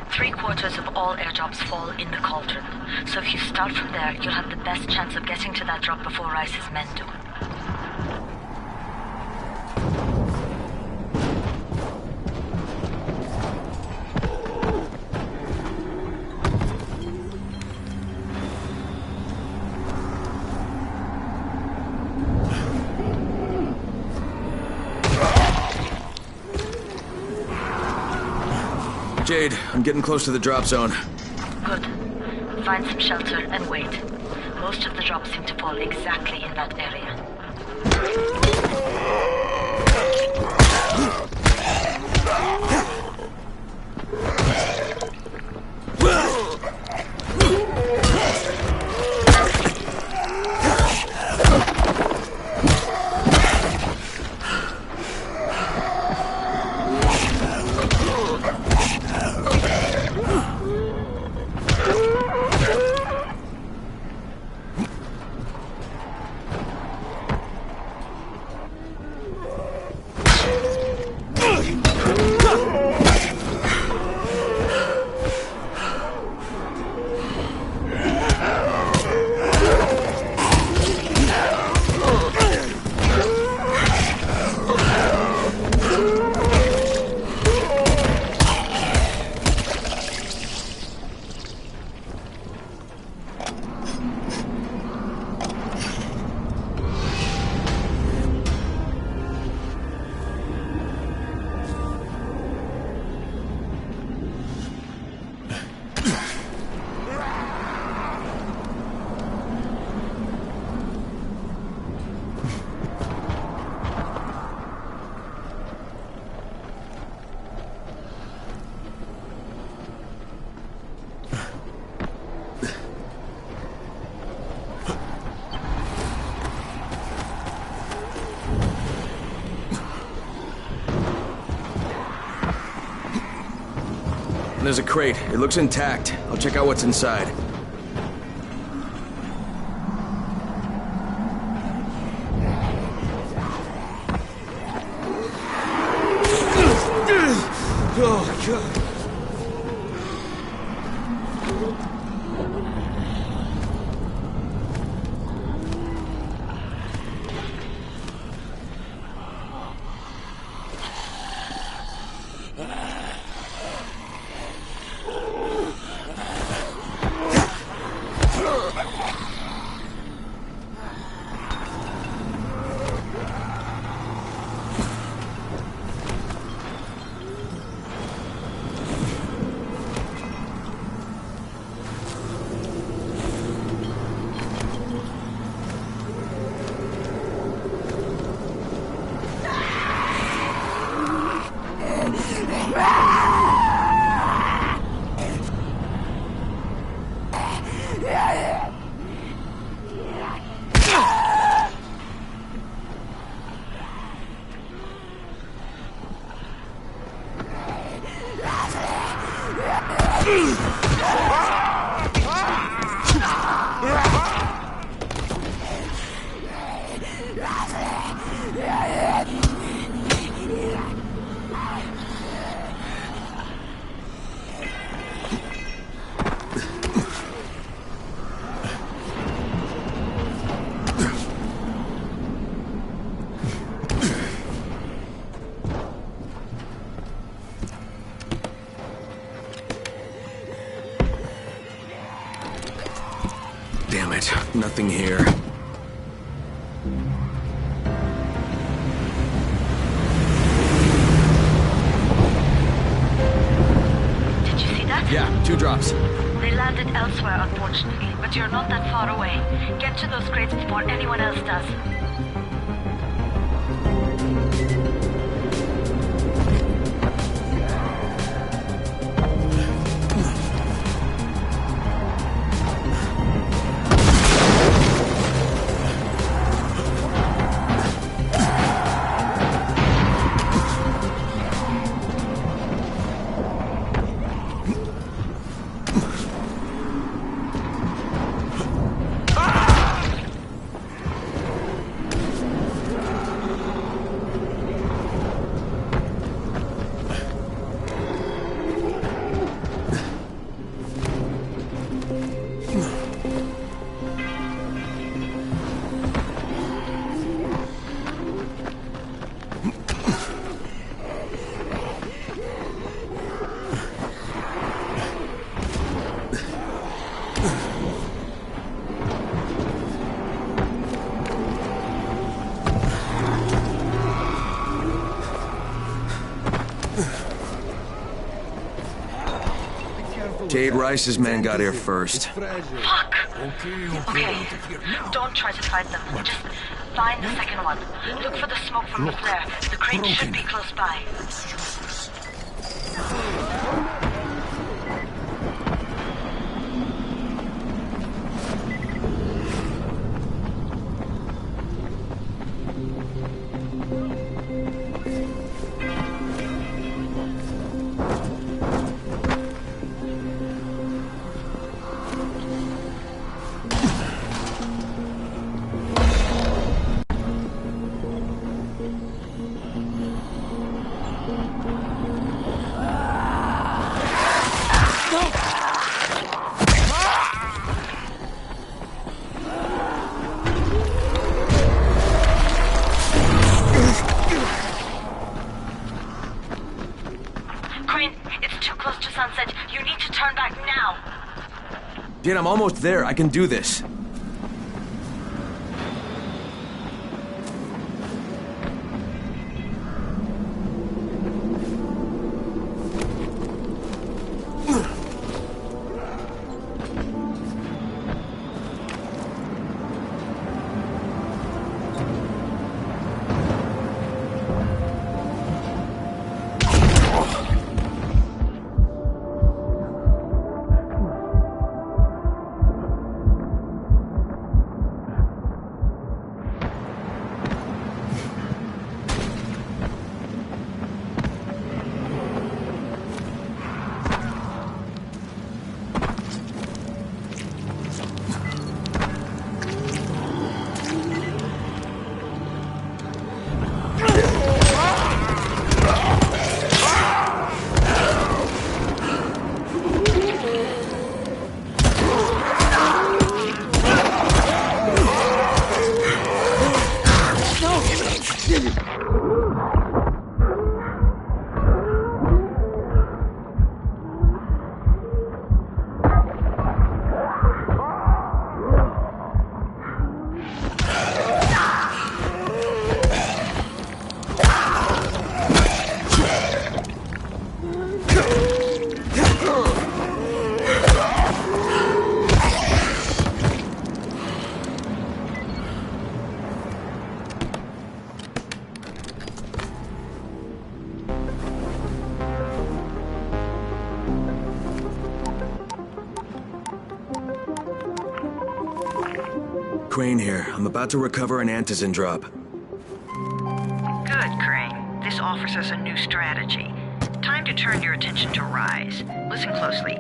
3/4 of all airdrops fall in the cauldron. So if you start from there, you'll have the best chance of getting to that drop before Rice's men do. Jade, I'm getting close to the drop zone. Good. Find some shelter and wait. Most of the drops seem to fall exactly in that area. There's a crate. It looks intact. I'll check out what's inside. Oh, God. Damn it, nothing here. Did you see that? Yeah, 2 drops. They landed elsewhere, unfortunately, but you're not that far away. Get to those crates before anyone else does. Jade Rice's men got here first. Fuck! Okay, don't try to fight them. Just find the second one. Look for the smoke from the flare. The crate should be close by. Jade, I'm almost there. I can do this. Crane here. I'm about to recover an antizin drop. Good, Crane. This offers us a new strategy. Time to turn your attention to Rise. Listen closely.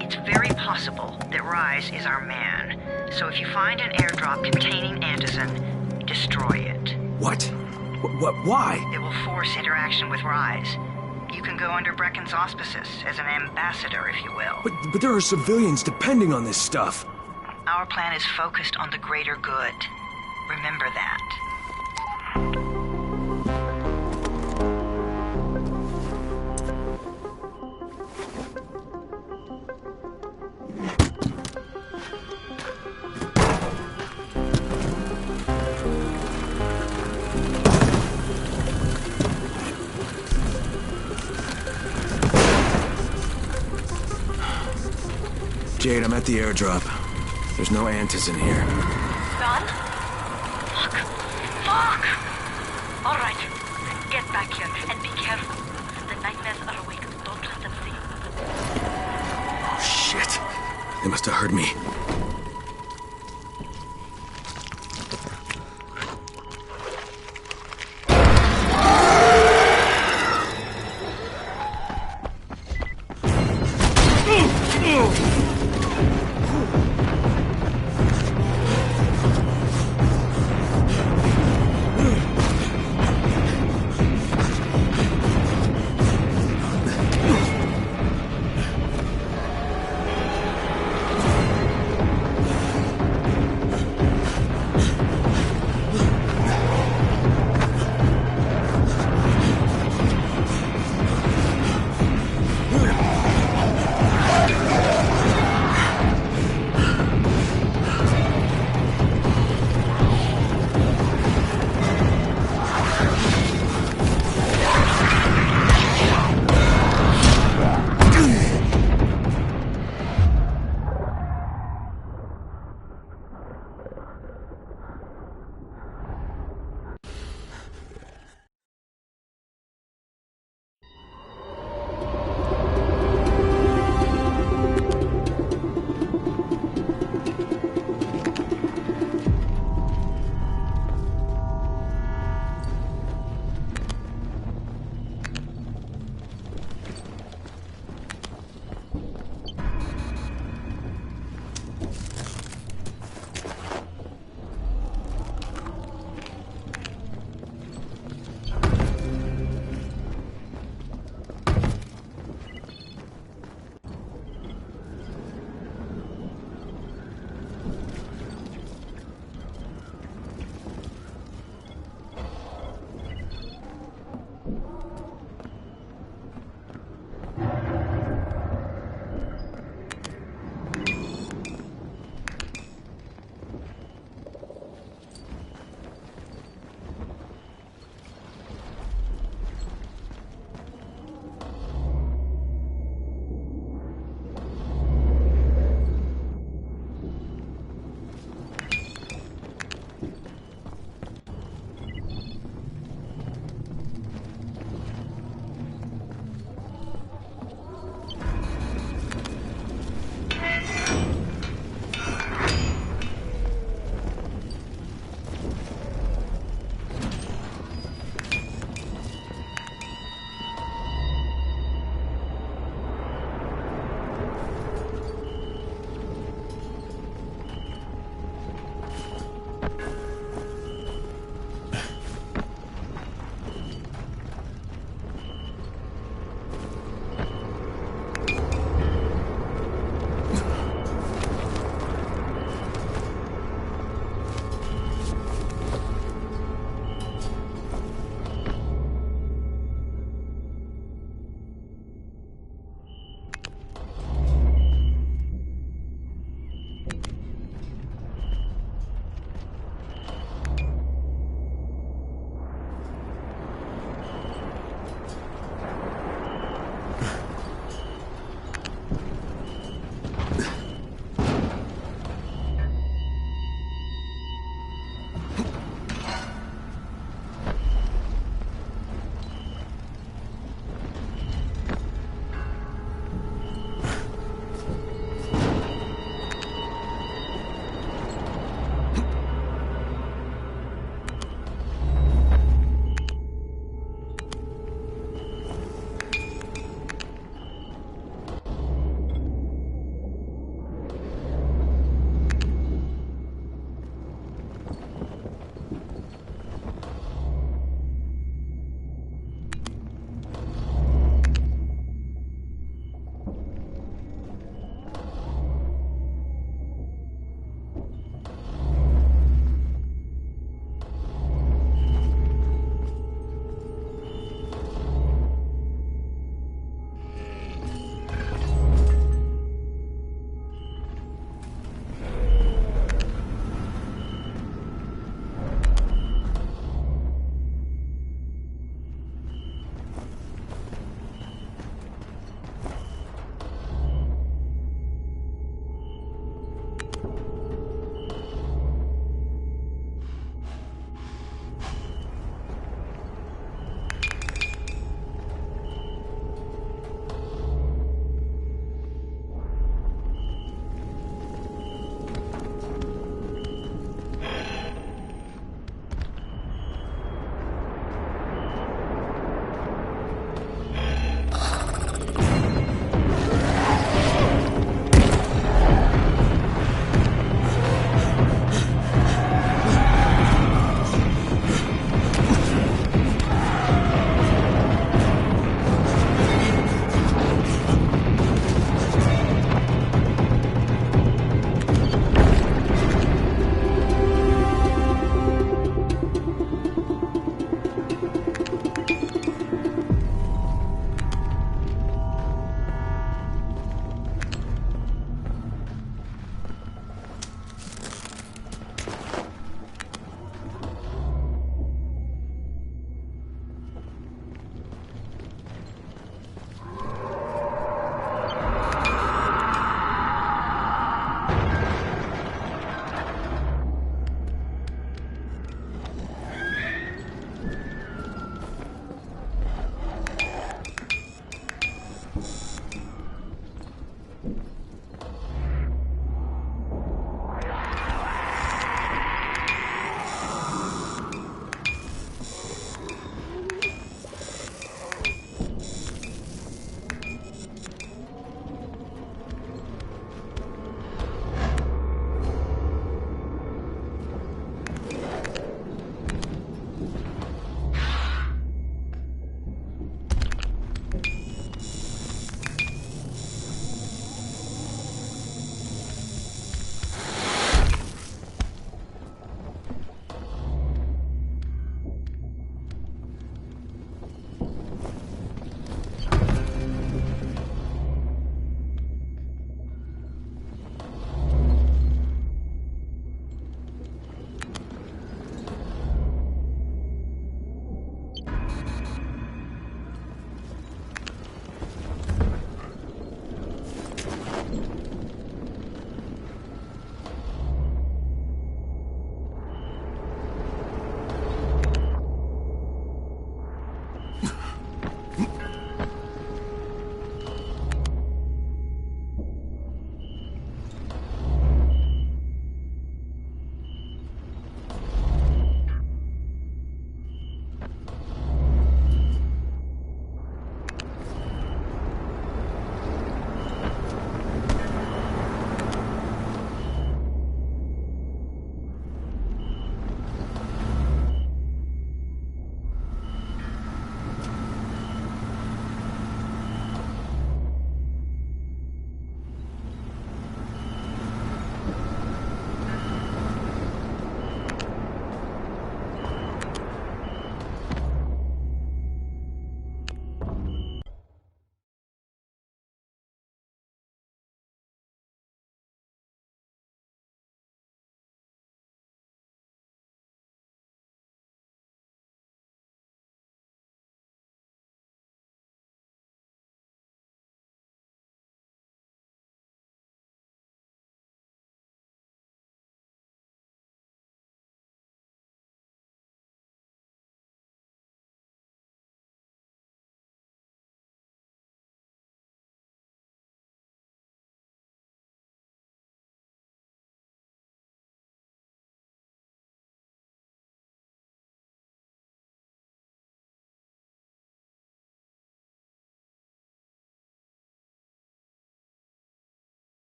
It's very possible that Rise is our man. So if you find an airdrop containing antizin, destroy it. What? Why? It will force interaction with Rise. You can go under Brecken's auspices as an ambassador, if you will. But there are civilians depending on this stuff. Our plan is focused on the greater good. Remember that. Jade, I'm at the airdrop. There's no antizin here. Gone? Fuck! All right. Get back here and be careful. The nightmares are awake. Don't let them see you. Oh, shit. They must have heard me.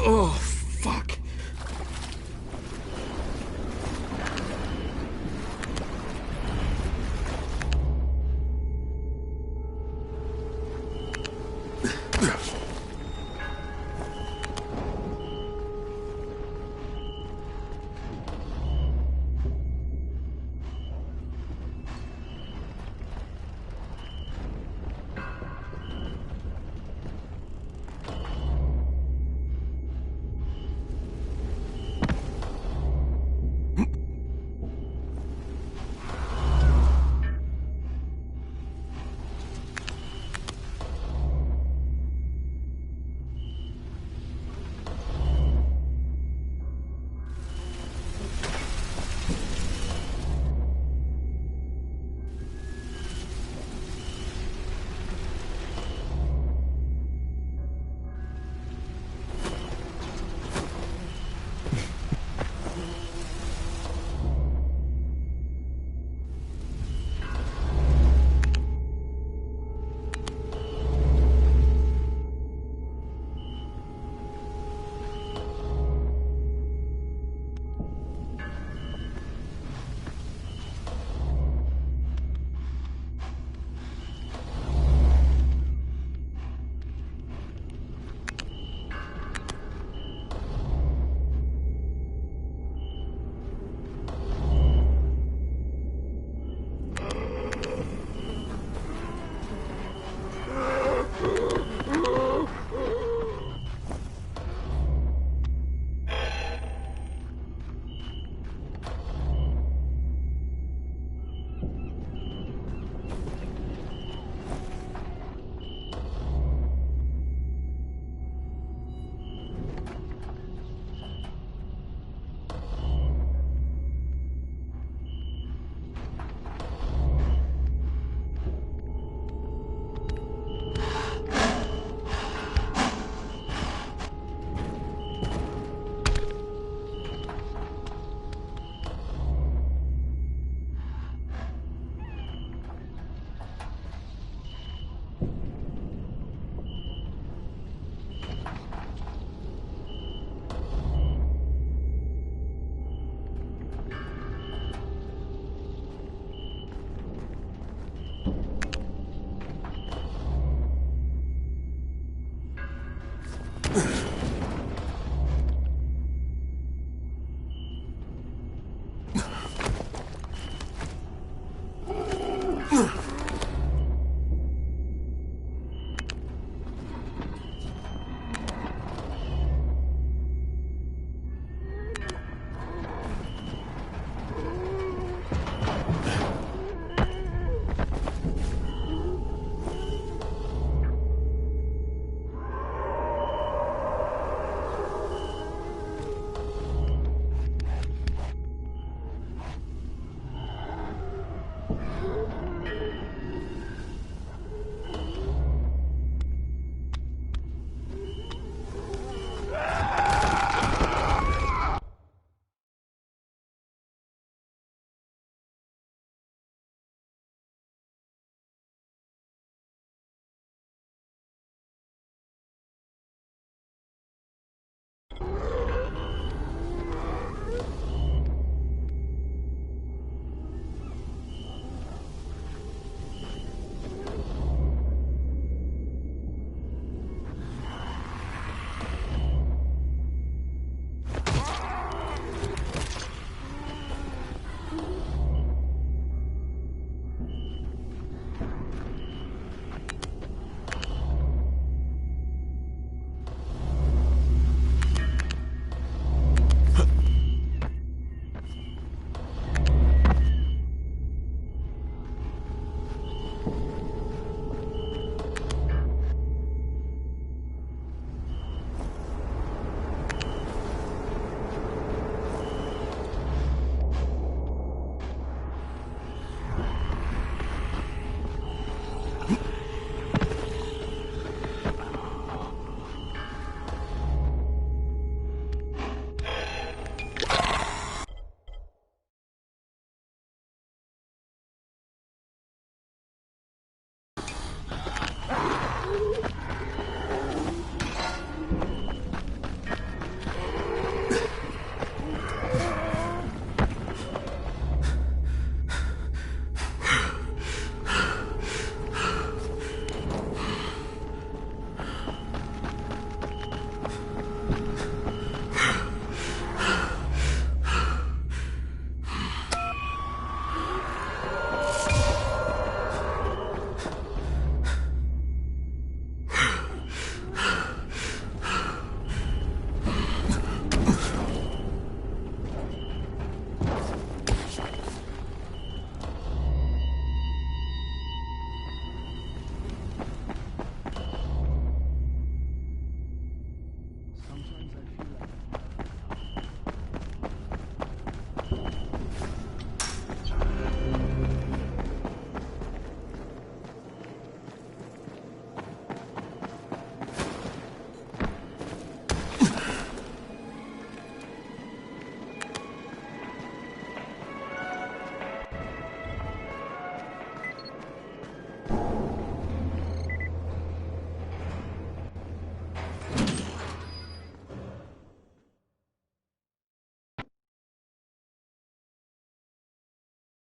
Oh, fuck.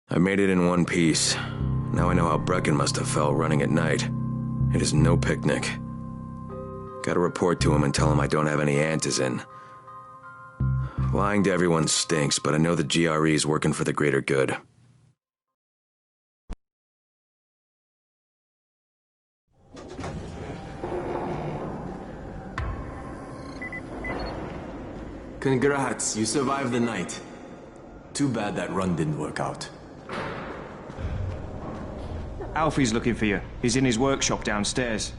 I made it in one piece. Now I know how Brecken must have felt running at night. It is no picnic. Gotta report to him and tell him I don't have any antizin. Lying to everyone stinks, but I know the GRE is working for the greater good. Congrats, you survived the night. Too bad that run didn't work out. Alfie's looking for you. He's in his workshop downstairs.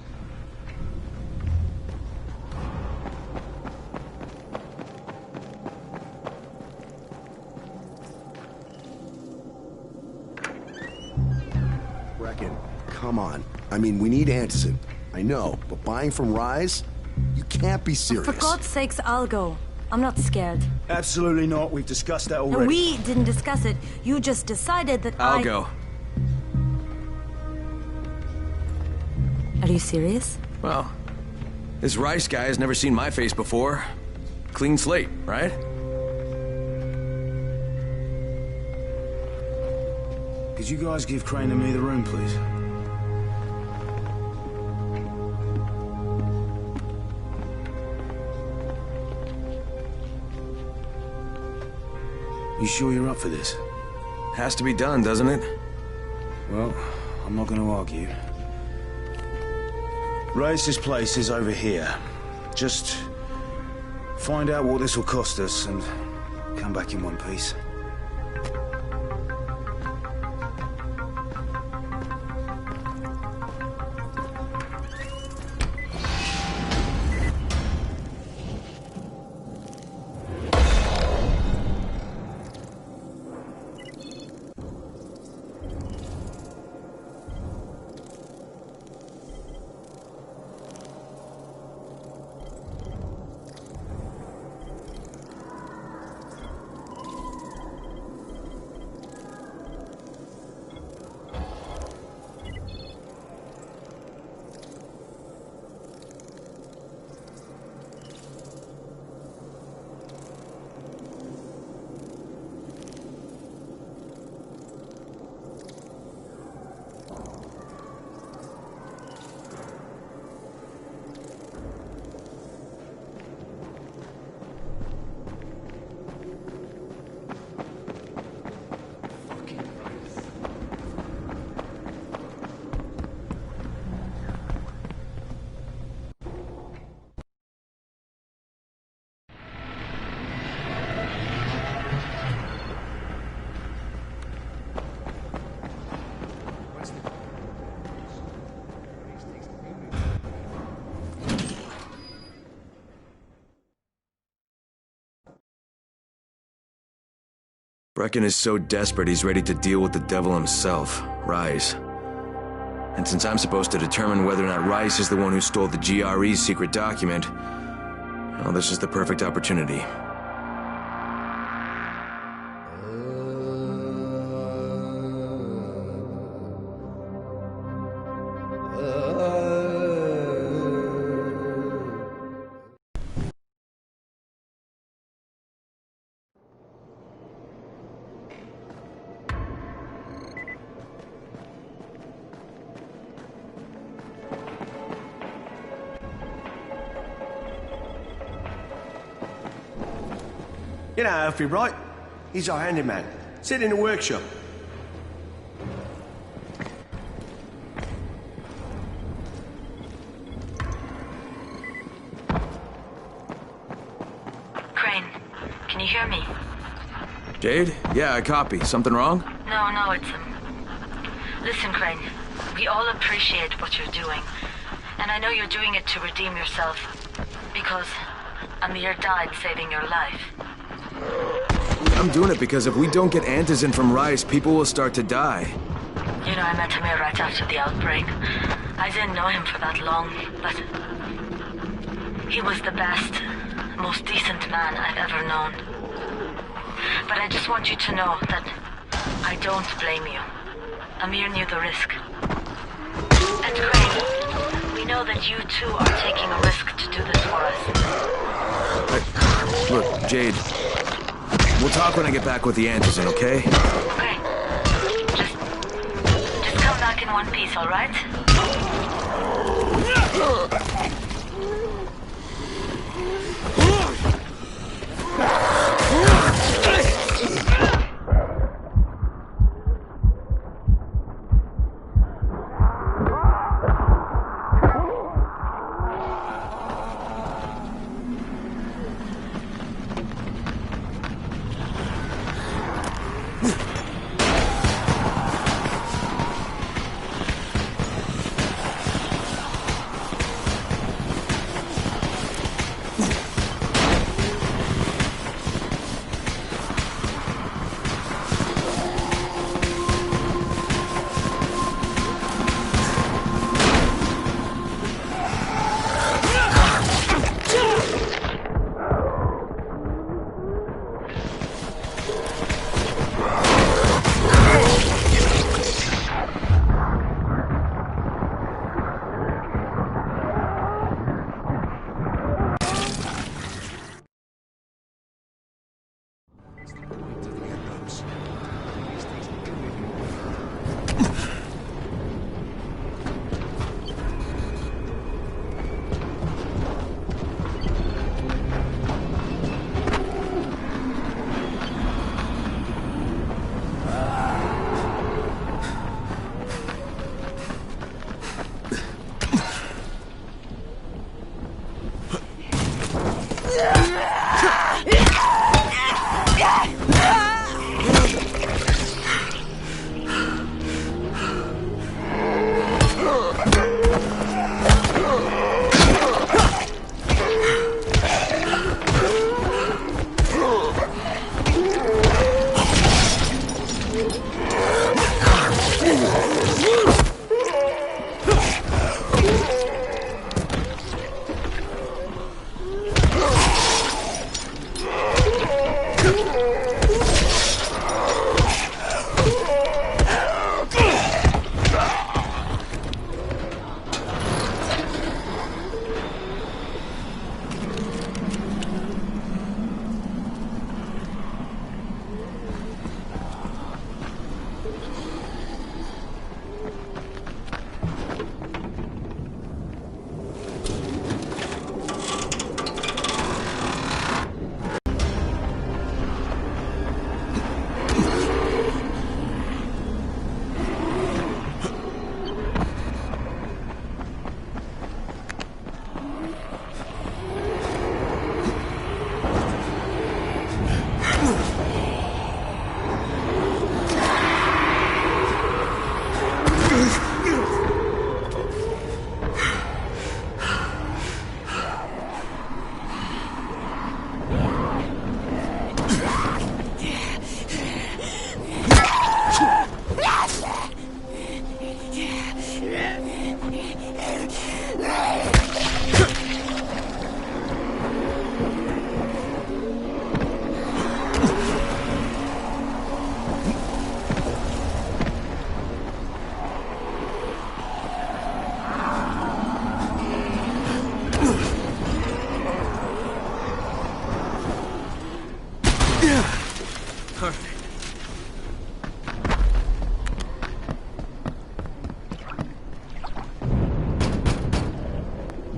Brecken, come on. I mean, we need antizin. I know, but buying from Rise? You can't be serious. For God's sakes, I'll go. I'm not scared. Absolutely not. We've discussed that already. And we didn't discuss it. You just decided that I'll go. Are you serious? Well, this Rice guy has never seen my face before. Clean slate, right? Could you guys give Crane and me the room, please? You sure you're up for this? Has to be done, doesn't it? Well, I'm not going to argue. Race's place is over here. Just find out what this will cost us and come back in one piece. Brecken is so desperate he's ready to deal with the devil himself, Rise. And since I'm supposed to determine whether or not Rice is the one who stole the GRE's secret document, well, this is the perfect opportunity. You know Alfie, right? He's our handyman. Sit in the workshop. Crane, can you hear me? Jade? Yeah, I copy. Something wrong? No, it's Listen, Crane, we all appreciate what you're doing. And I know you're doing it to redeem yourself. Because Amir died saving your life. I'm doing it because if we don't get antizin from Rice, people will start to die. You know, I met Amir right after the outbreak. I didn't know him for that long, but he was the best, most decent man I've ever known. But I just want you to know that I don't blame you. Amir knew the risk. And Crane, we know that you too are taking a risk to do this for us. Look, Jade, we'll talk when I get back with the antizin, okay? Okay. back in one piece, all right?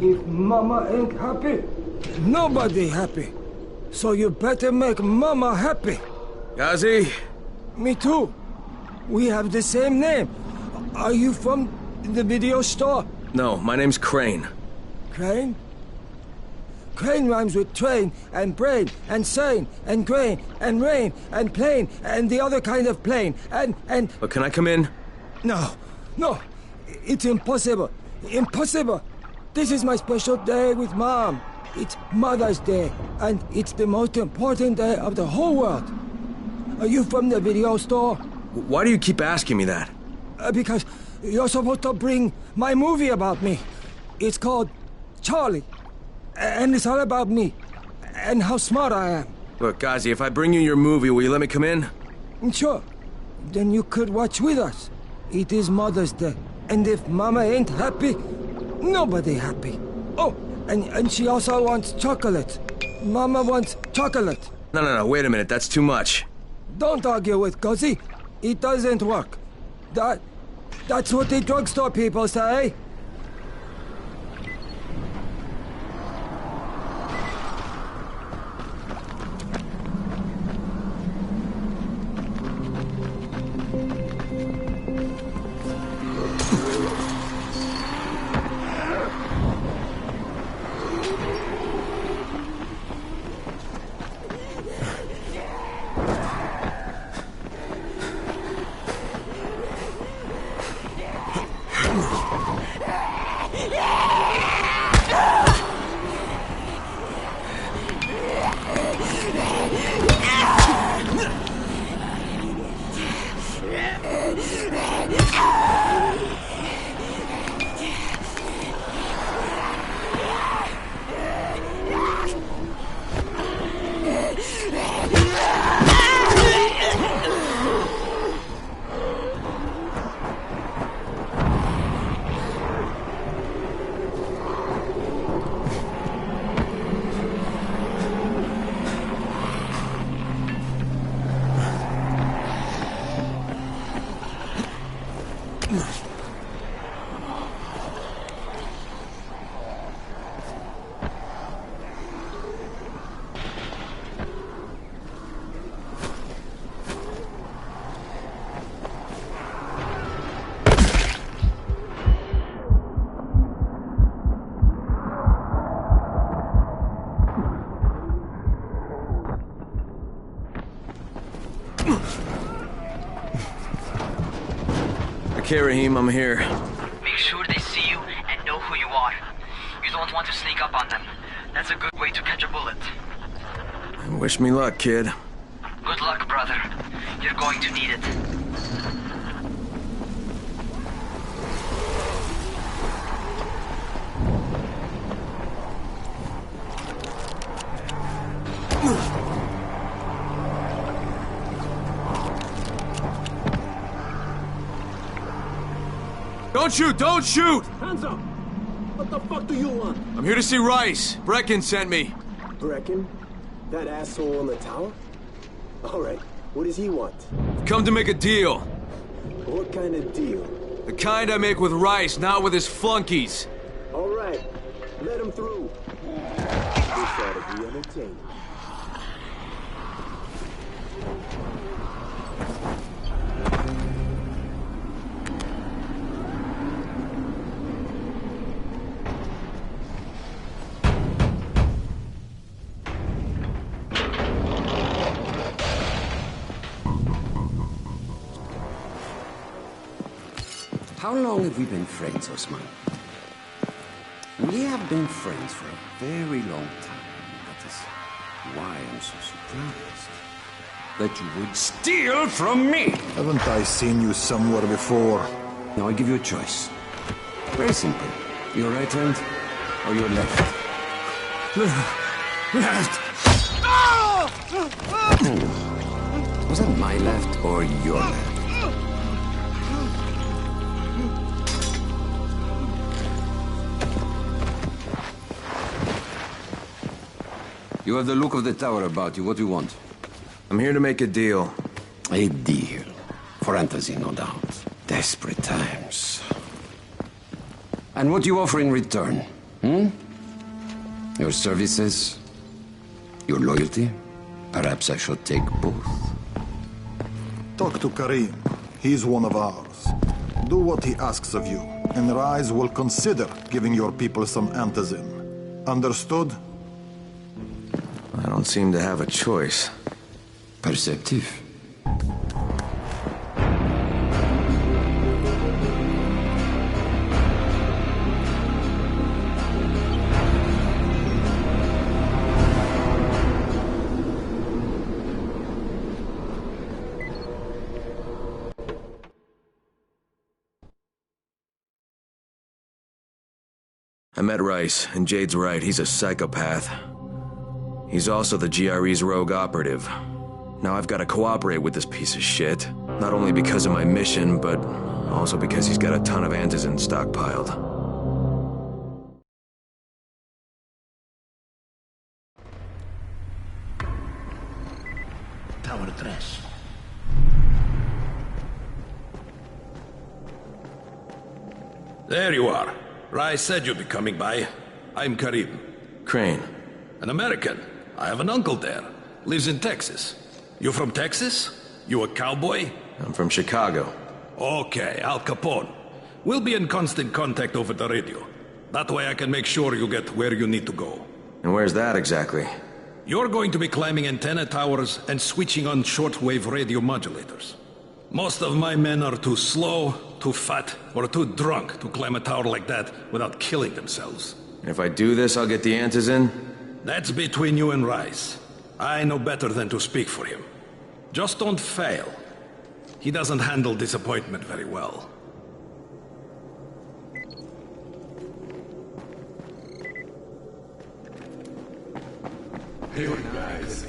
If Mama ain't happy, nobody happy. So you better make Mama happy. Ghazi? Me too. We have the same name. Are you from the video store? No, my name's Crane. Crane? Crane rhymes with train, and brain, and sane, and grain, and rain, and plane, and the other kind of plane, and... But can I come in? No, no. It's impossible. Impossible. This is my special day with Mom. It's Mother's Day, and it's the most important day of the whole world. Are you from the video store? Why do you keep asking me that? Because you're supposed to bring my movie about me. It's called Charlie. And it's all about me, and how smart I am. Look, Ghazi, if I bring you your movie, will you let me come in? Sure. Then you could watch with us. It is Mother's Day, and if Mama ain't happy, nobody happy. Oh, and she also wants chocolate. Mama wants chocolate. No, wait a minute, that's too much. Don't argue with Ghazi. It doesn't work. That's what the drugstore people say. Okay, Rahim, I'm here. Make sure they see you and know who you are. You don't want to sneak up on them. That's a good way to catch a bullet. Wish me luck, kid. Good luck, brother. You're going to need it. Don't shoot! Don't shoot! Hands up! What the fuck do you want? I'm here to see Rice. Brecken sent me. Brecken? That asshole in the tower? Alright, what does he want? Come to make a deal. What kind of deal? The kind I make with Rice, not with his flunkies. Alright, let him through. This ought to be entertaining. How long have we been friends, Osman? We have been friends for a very long time. That is why I'm so surprised that you would steal from me. Haven't I seen you somewhere before? Now I give you a choice. Very simple. Your right hand or your left? Left. Was that my left or your left? You have the look of the tower about you. What do you want? I'm here to make a deal. A deal. For fantasy, no doubt. Desperate times. And what do you offer in return? Your services? Your loyalty? Perhaps I should take both. Talk to Karim. He's one of ours. Do what he asks of you, and Rise will consider giving your people some antizin. Understood? I don't seem to have a choice. Perceptive. I met Rice, and Jade's right, he's a psychopath. He's also the GRE's rogue operative. Now I've got to cooperate with this piece of shit. Not only because of my mission, but also because he's got a ton of antizin stockpiled. Tower 3. There you are. Rai said you'd be coming by. I'm Karim. Crane. An American. I have an uncle there. Lives in Texas. You from Texas? You a cowboy? I'm from Chicago. Okay, Al Capone. We'll be in constant contact over the radio. That way I can make sure you get where you need to go. And where's that exactly? You're going to be climbing antenna towers and switching on shortwave radio modulators. Most of my men are too slow, too fat, or too drunk to climb a tower like that without killing themselves. And if I do this, I'll get the answers in? That's between you and Rice. I know better than to speak for him. Just don't fail. He doesn't handle disappointment very well. Hey, guys.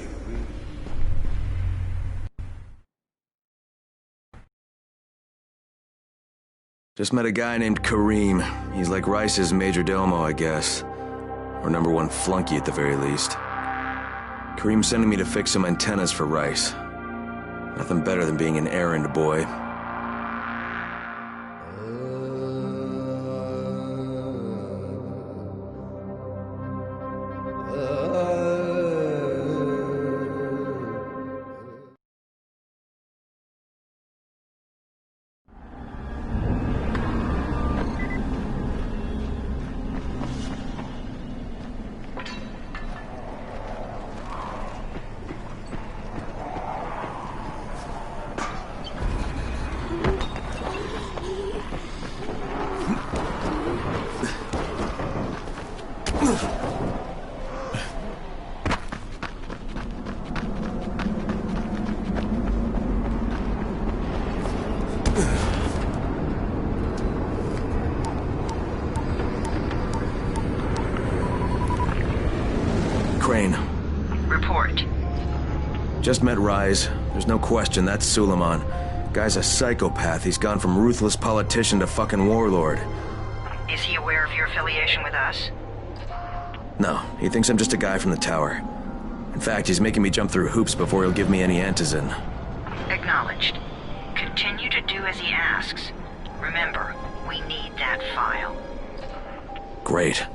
Just met a guy named Kareem. He's like Rice's major domo, I guess. Or number one flunky at the very least. Kareem's sending me to fix some antennas for Rice. Nothing better than being an errand boy. Crane. Report. Just met Rise. There's no question, that's Suleiman. Guy's a psychopath. He's gone from ruthless politician to fucking warlord. Is he aware of your affiliation with us? No, he thinks I'm just a guy from the tower. In fact, he's making me jump through hoops before he'll give me any antizin. Acknowledged. Continue to do as he asks. Remember, we need that file. Great.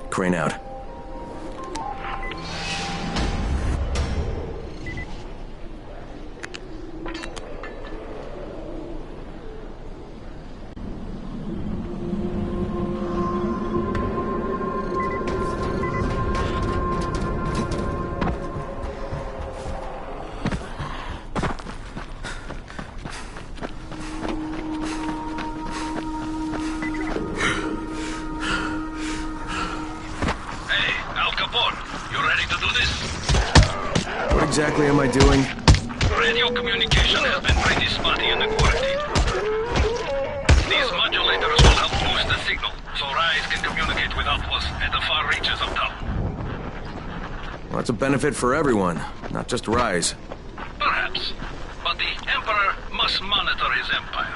Crane out. What exactly am I doing? Radio communication has been pretty spotty in the quarantine. These modulators will help boost the signal, so Rise can communicate with outposts at the far reaches of town. Well, that's a benefit for everyone, not just Rise. Perhaps. But the Emperor must monitor his empire.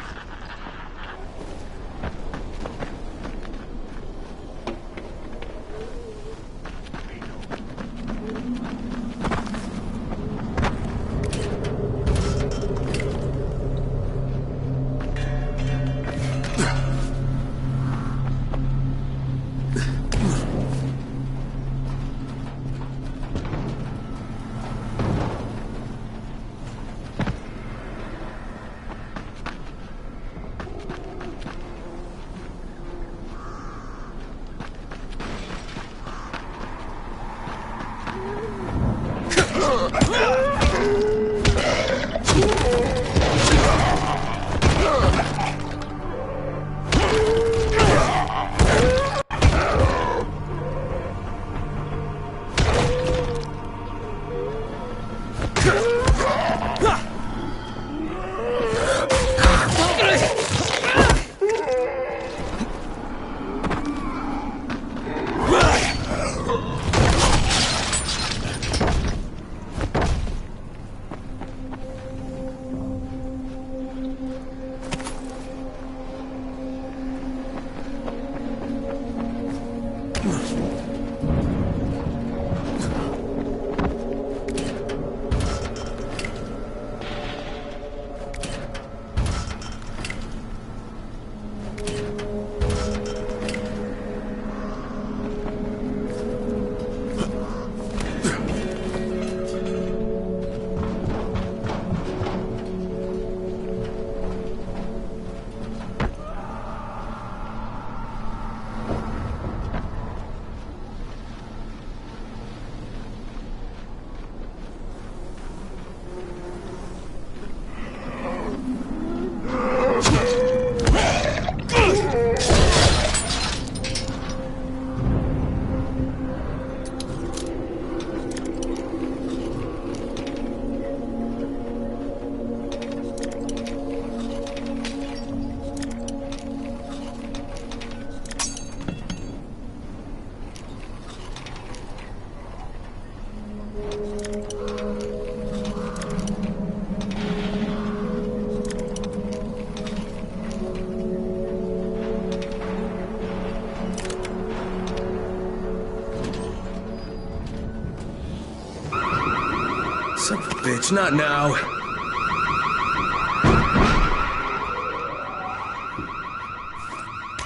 Son of a bitch, not now.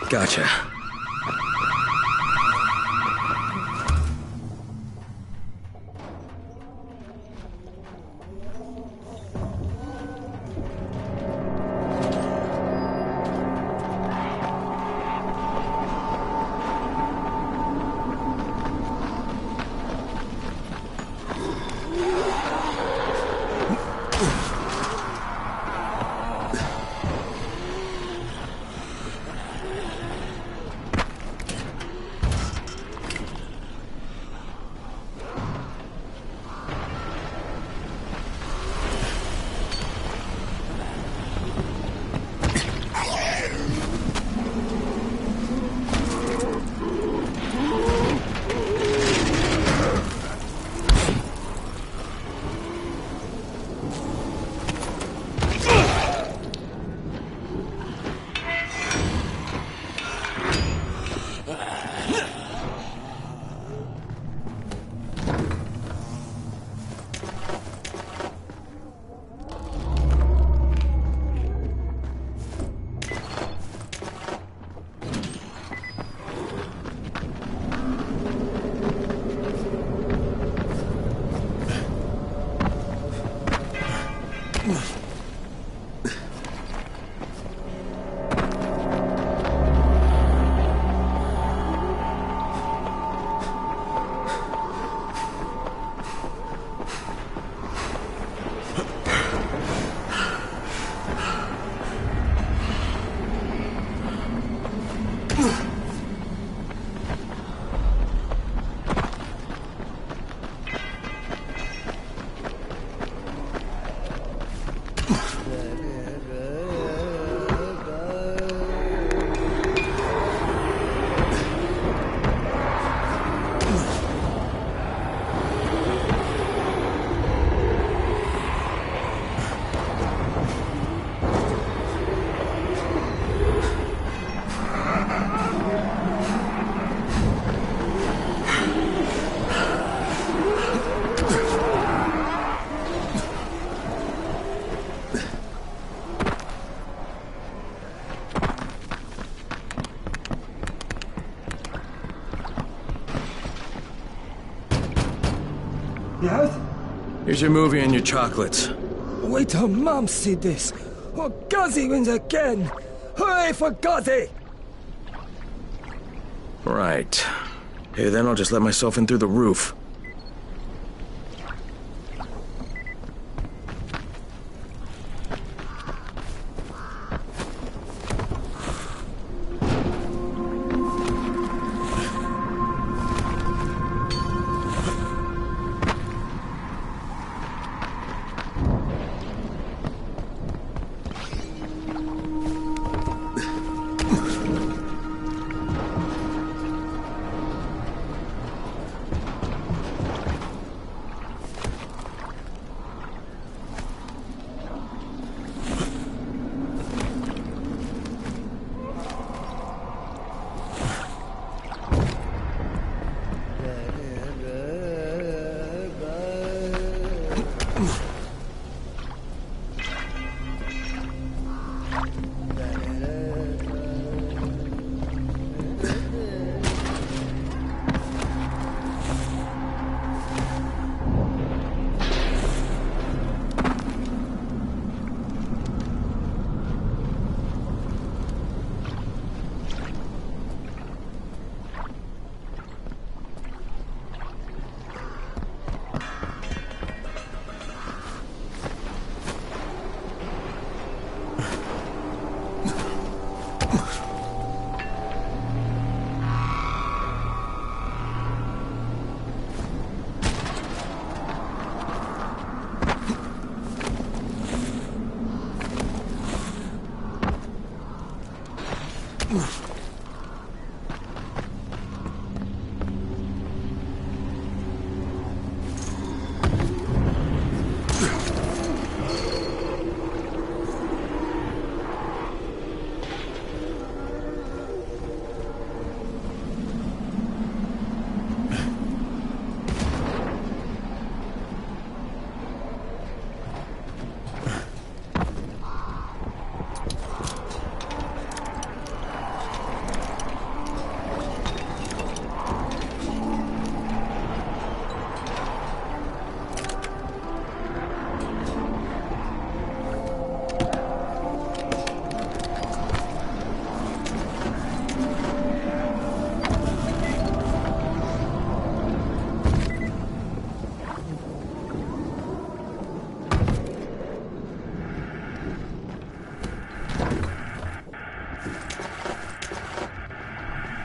Gotcha. Yes? Here's your movie and your chocolates. Wait till Mom see this. Or Ghazi wins again. Hooray for Ghazi! Right. Hey, then I'll just let myself in through the roof.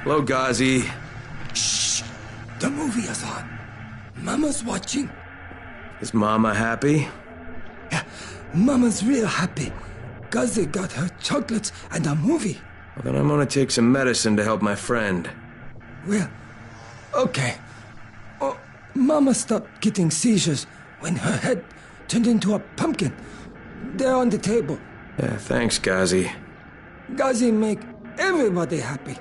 Hello, Ghazi. Shh! The movie is on. Mama's watching. Is Mama happy? Yeah, Mama's real happy. Ghazi got her chocolates and a movie. Well, then I'm gonna take some medicine to help my friend. Well, okay. Oh, Mama stopped getting seizures when her head turned into a pumpkin. They're on the table. Yeah, thanks, Ghazi. Ghazi make everybody happy.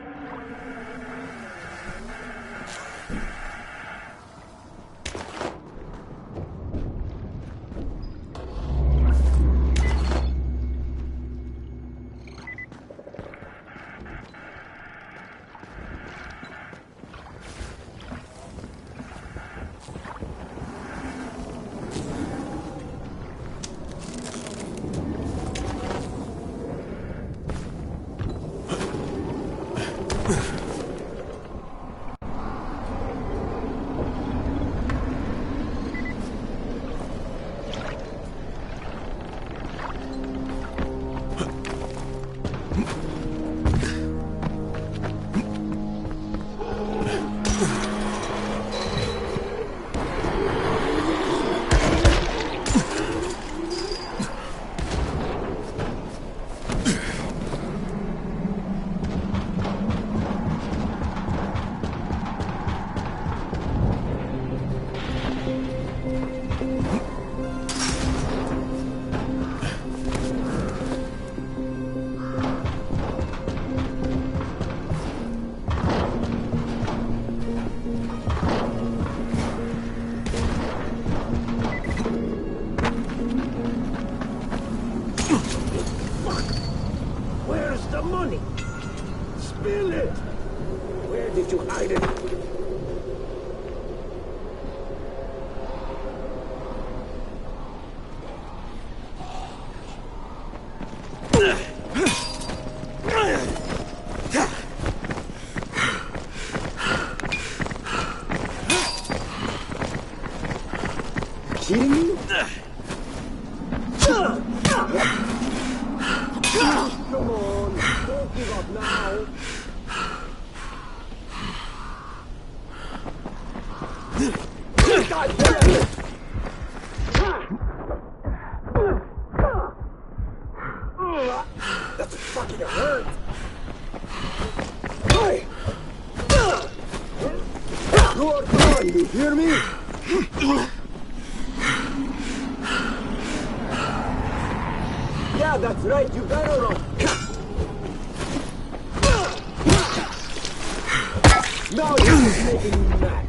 Where's the money? Spill it! Where did you hide it? Kidding me? Come on, don't give up now. God damn it! That's fucking hurt. Hey! You're done, you hear me? Yeah, that's right, you better run. Now you're just making me mad.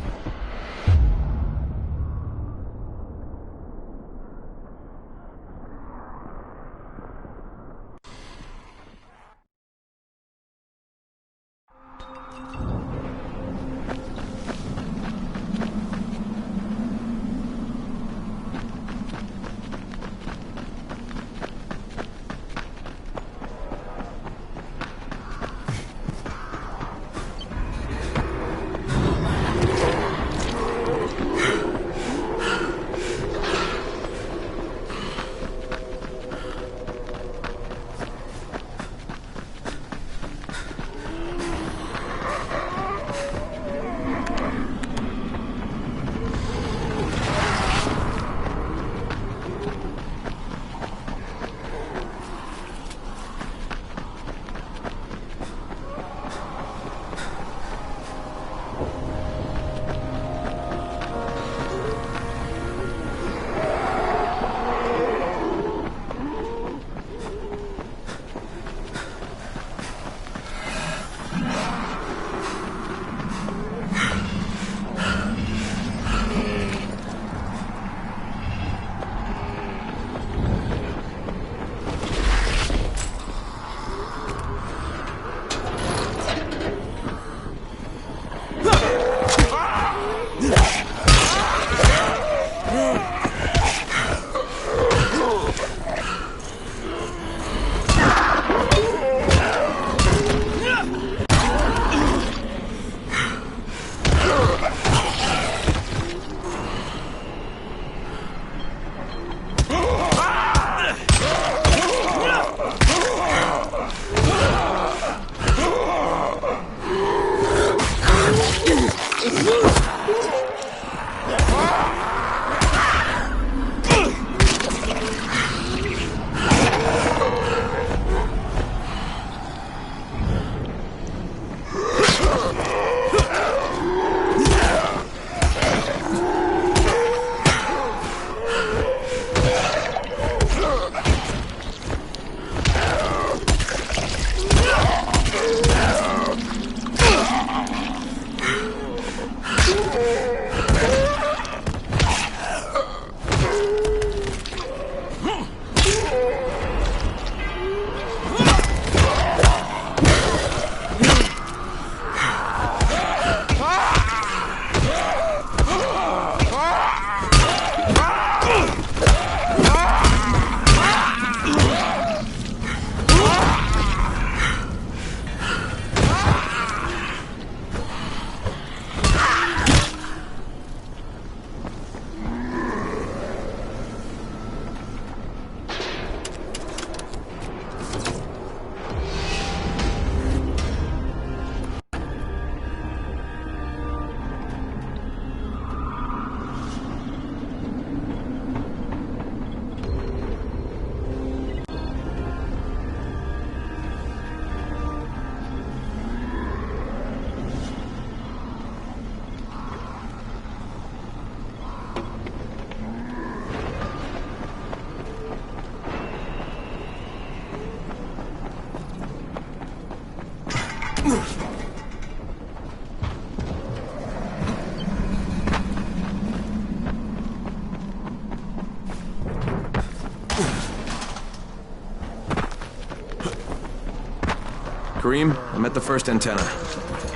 Kareem, I'm at the first antenna.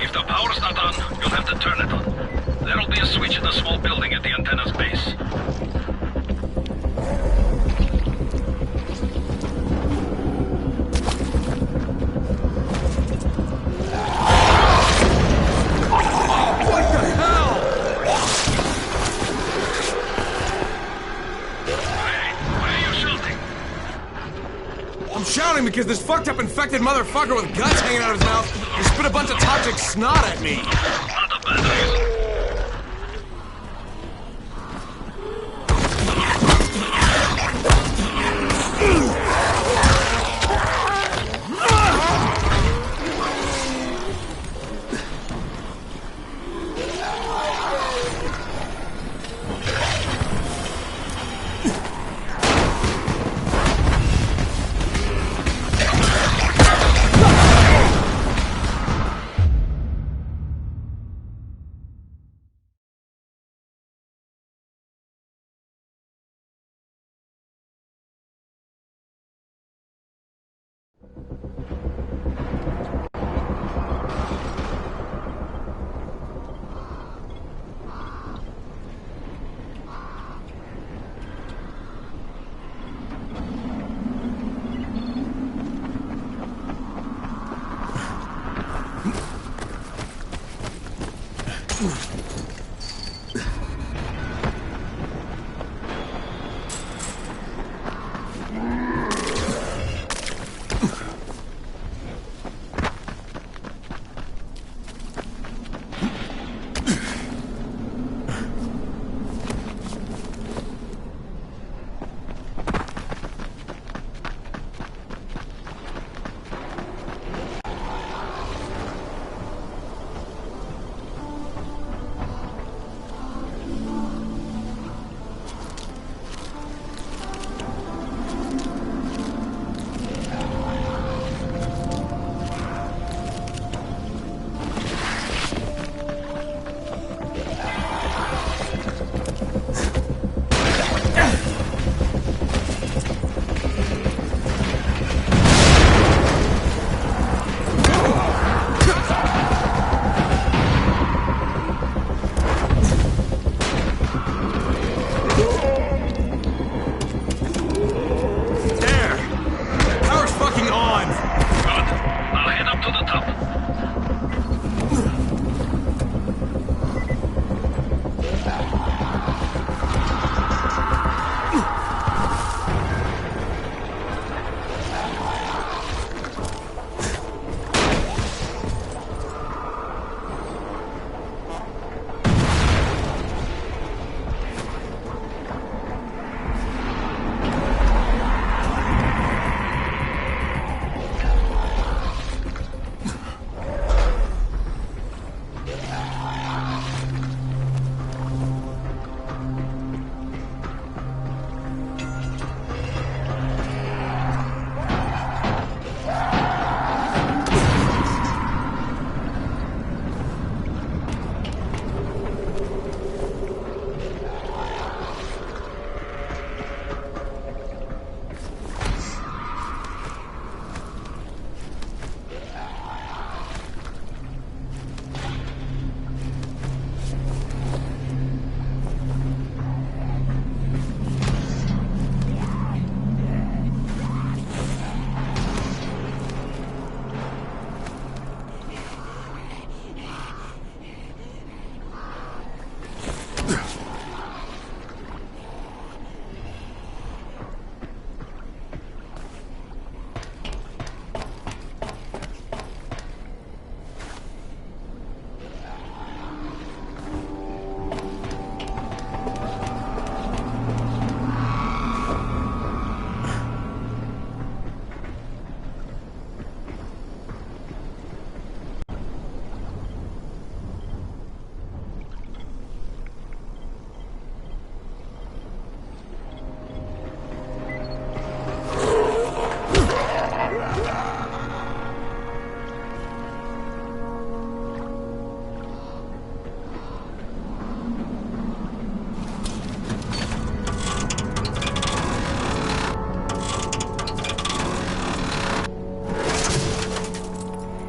If the power's not on, you'll have to turn it on. There'll be a switch in the small building at the antenna's base. What the hell? Why are you shouting? I'm shouting because this fucked up infected motherfucker with guts hanging out of his mouth just spit a bunch of toxic snot at me. Not a bad reason.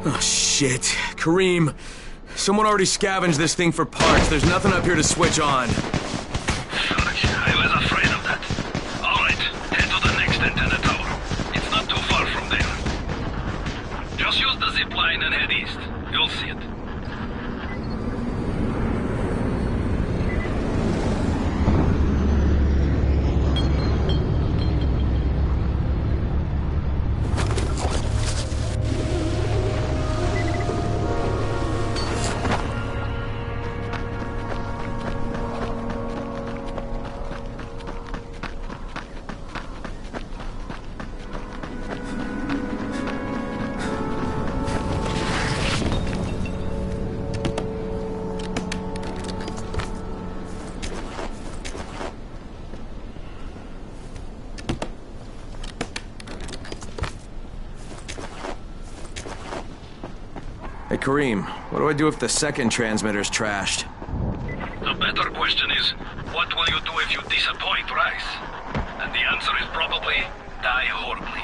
Oh, shit. Kareem, someone already scavenged this thing for parts. There's nothing up here to switch on. I was afraid of that. All right, head to the next antenna tower. It's not too far from there. Just use the zip line and head east. You'll see it. Hey, Kareem, what do I do if the second transmitter's trashed? The better question is, what will you do if you disappoint Rice? And the answer is probably, die horribly.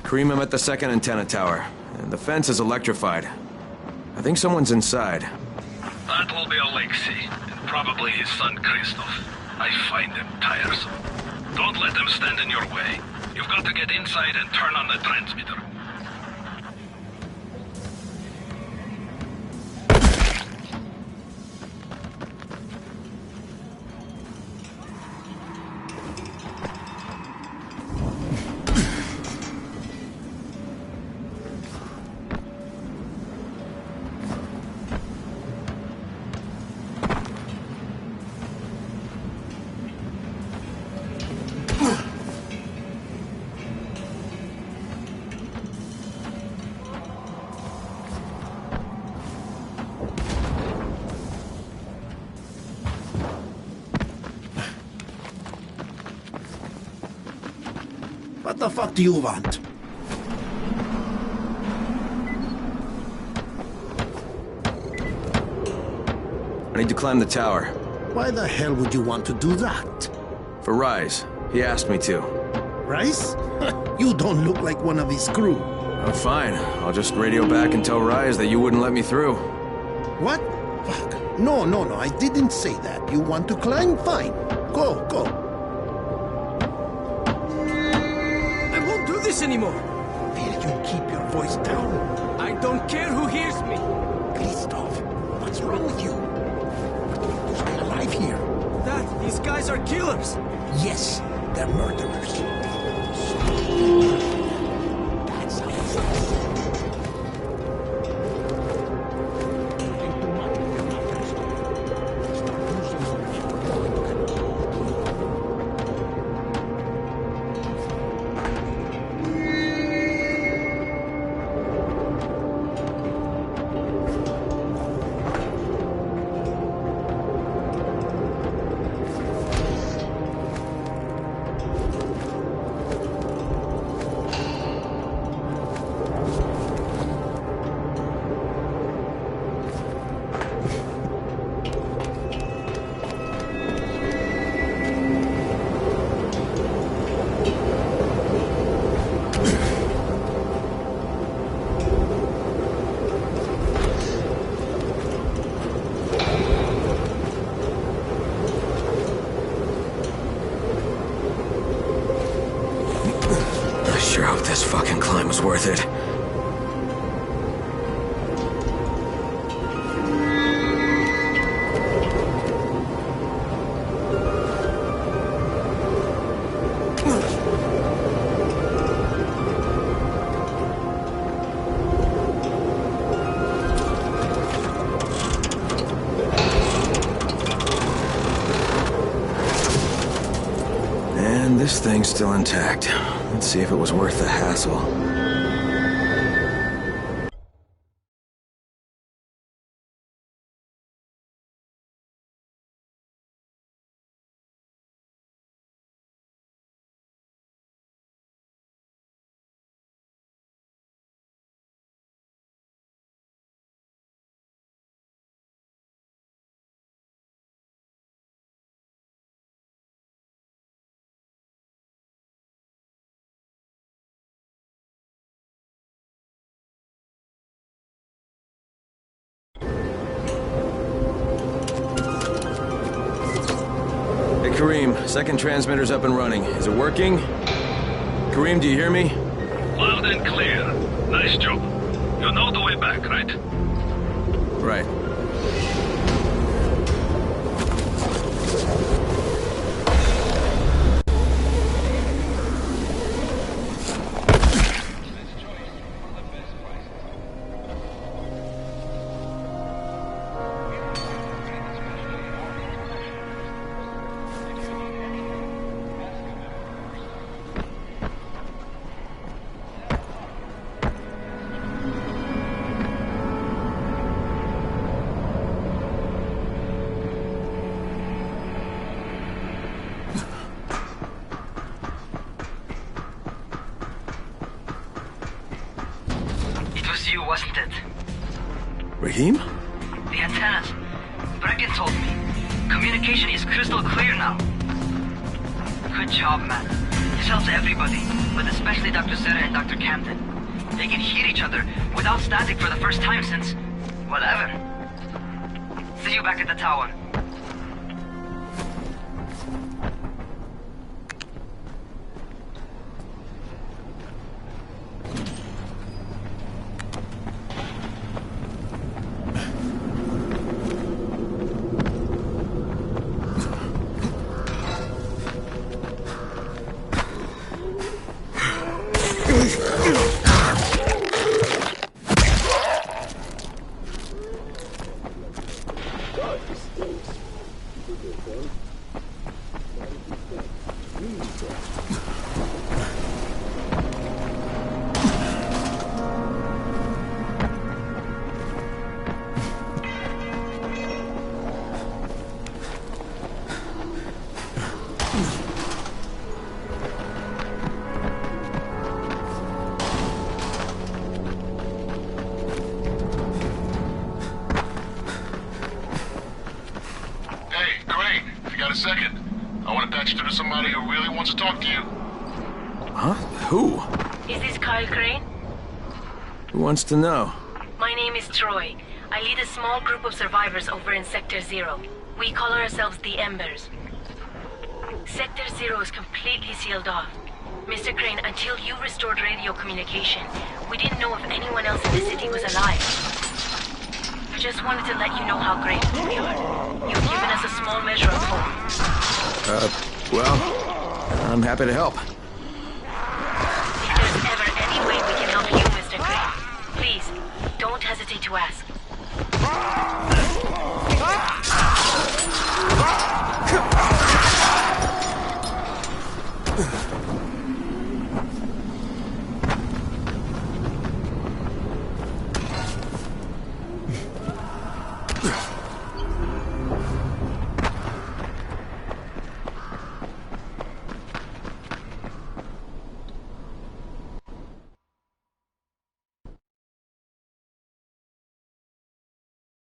Kareem, I'm at the second antenna tower, and the fence is electrified. I think someone's inside. That will be Alexei, and probably his son Christoph. I find them tiresome. Don't let them stand in your way. You've got to get inside and turn on the transmitter. What the fuck do you want? I need to climb the tower. Why the hell would you want to do that? For Rise. He asked me to. Rice? You don't look like one of his crew. Oh, fine. I'll just radio back and tell Rise that you wouldn't let me through. What? Fuck. No, I didn't say that. You want to climb? Fine. Go. I won't do this anymore. Will you keep your voice down? I don't care who hears me. Christoph, what's wrong with you? We're going to stay alive here. Dad, these guys are killers. Yes, they're murderers. That's how it's done. I sure hope this fucking climb was worth it. Everything's still intact. Let's see if it was worth the hassle. Kareem, second transmitter's up and running. Is it working? Kareem, do you hear me? Loud and clear. Nice job. You know the way back, right? Right. You, wasn't it? Raheem? The antennas. Brecken told me. Communication is crystal clear now. Good job, man. This helps everybody, but especially Dr. Serra and Dr. Camden. They can hear each other without static for the first time since... whatever. See you back at the tower. Wants to know? My name is Troy. I lead a small group of survivors over in Sector 0. We call ourselves the Embers. Sector 0 is completely sealed off. Mr. Crane, until you restored radio communication, we didn't know if anyone else in the city was alive. I just wanted to let you know how grateful we are. You've given us a small measure of hope. Well, I'm happy to help. If there's ever any way we can help you, Mr. Crane, please, don't hesitate to ask.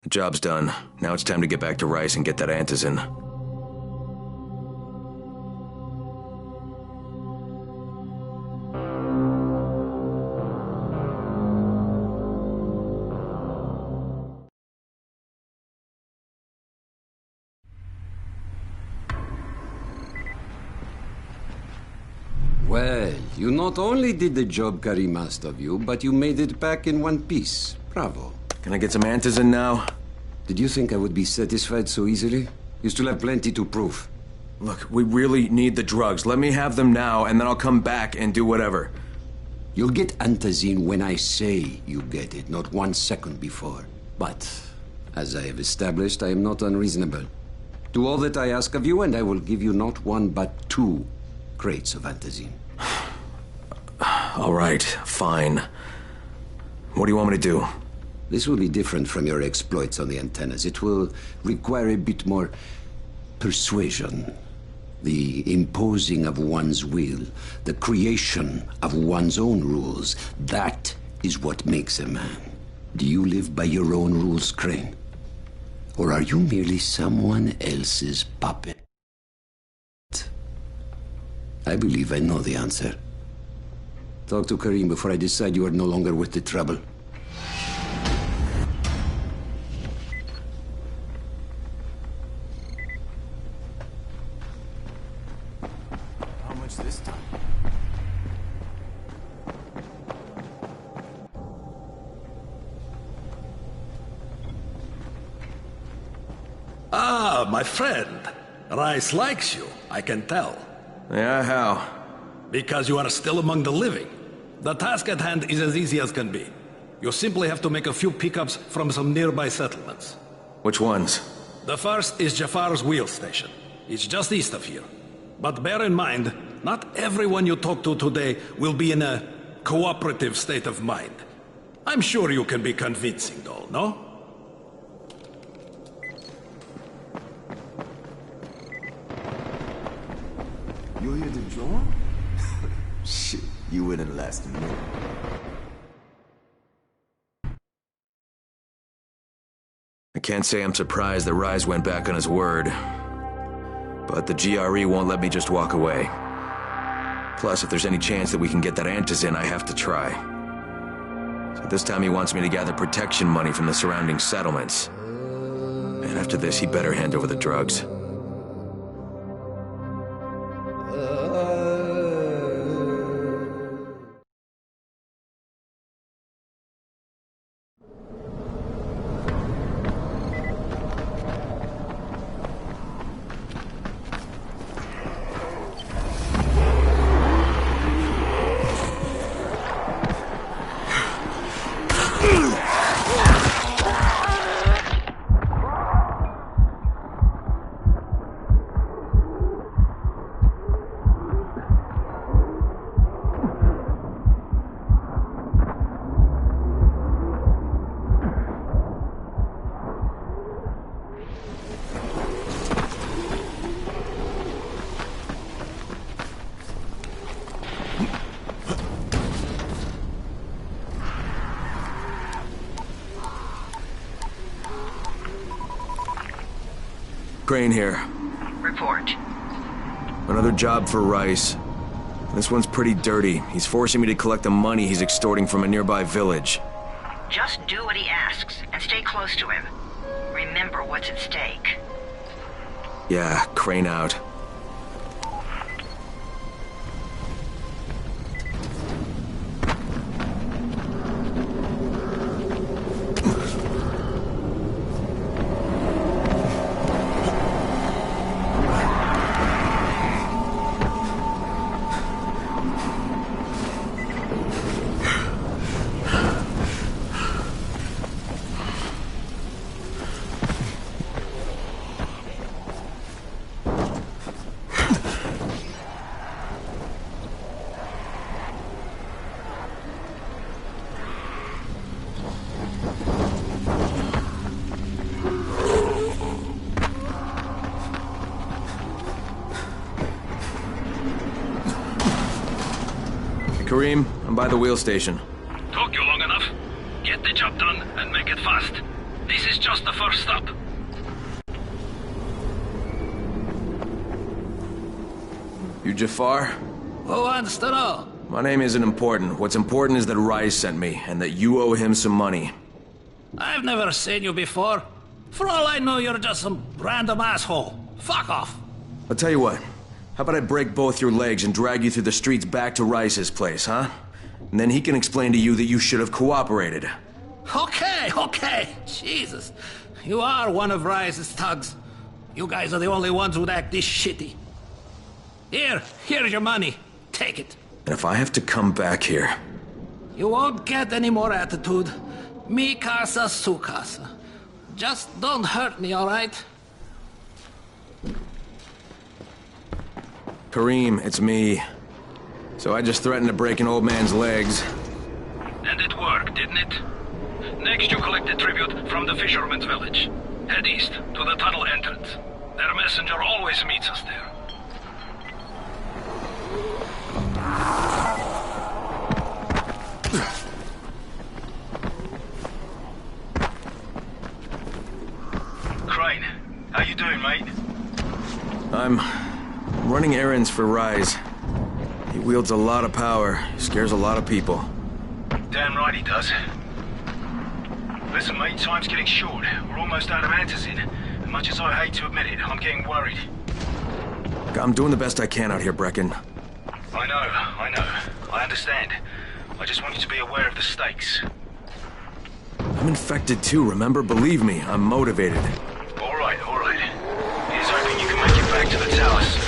The job's done. Now it's time to get back to Rice and get that antizin. Well, you not only did the job Karim asked of you, but you made it back in one piece. Bravo. Can I get some antizin now? Did you think I would be satisfied so easily? You still have plenty to prove. Look, we really need the drugs. Let me have them now, and then I'll come back and do whatever. You'll get antizin when I say you get it, not 1 second before. But, as I have established, I am not unreasonable. Do all that I ask of you, and I will give you not one but 2 crates of antizin. All right, fine. What do you want me to do? This will be different from your exploits on the antennas. It will require a bit more persuasion. The imposing of one's will, the creation of one's own rules. That is what makes a man. Do you live by your own rules, Crane? Or are you merely someone else's puppet? I believe I know the answer. Talk to Karim before I decide you are no longer worth the trouble. How much this time? Ah, my friend. Rice likes you, I can tell. Yeah, how? Because you are still among the living. The task at hand is as easy as can be. You simply have to make a few pickups from some nearby settlements. Which ones? The first is Jafar's wheel station. It's just east of here. But bear in mind, not everyone you talk to today will be in a cooperative state of mind. I'm sure you can be convincing though, no? You here to join? Shit, you wouldn't last a minute. I can't say I'm surprised that Rise went back on his word. But the GRE won't let me just walk away. Plus, if there's any chance that we can get that antizin, I have to try. So this time he wants me to gather protection money from the surrounding settlements. And after this, he better hand over the drugs. Crane here. Report. Another job for Rice. This one's pretty dirty. He's forcing me to collect the money he's extorting from a nearby village. Just do what he asks, and stay close to him. Remember what's at stake. Yeah, Crane out. Karim, I'm by the wheel station. Took you long enough. Get the job done and make it fast. This is just the first stop. You Jafar? Who wants to know? My name isn't important. What's important is that Rise sent me, and that you owe him some money. I've never seen you before. For all I know, you're just some random asshole. Fuck off. I'll tell you what. How about I break both your legs and drag you through the streets back to Rice's place, huh? And then he can explain to you that you should have cooperated. Okay. Jesus. You are one of Rice's thugs. You guys are the only ones who'd act this shitty. Here's your money. Take it. And if I have to come back here... You won't get any more attitude. Mi casa, su casa. Just don't hurt me, all right? Kareem, it's me. So I just threatened to break an old man's legs. And it worked, didn't it? Next you collect the tribute from the fisherman's village. Head east to the tunnel entrance. Their messenger always meets us there. Crane, how you doing, mate? I'm running errands for Rise. He wields a lot of power, scares a lot of people. Damn right he does. Listen, mate, time's getting short. We're almost out of antizin. As much as I hate to admit it, I'm getting worried. I'm doing the best I can out here, Brecken. I know. I understand. I just want you to be aware of the stakes. I'm infected too, remember? Believe me, I'm motivated. All right. Here's hoping you can make it back to the towers.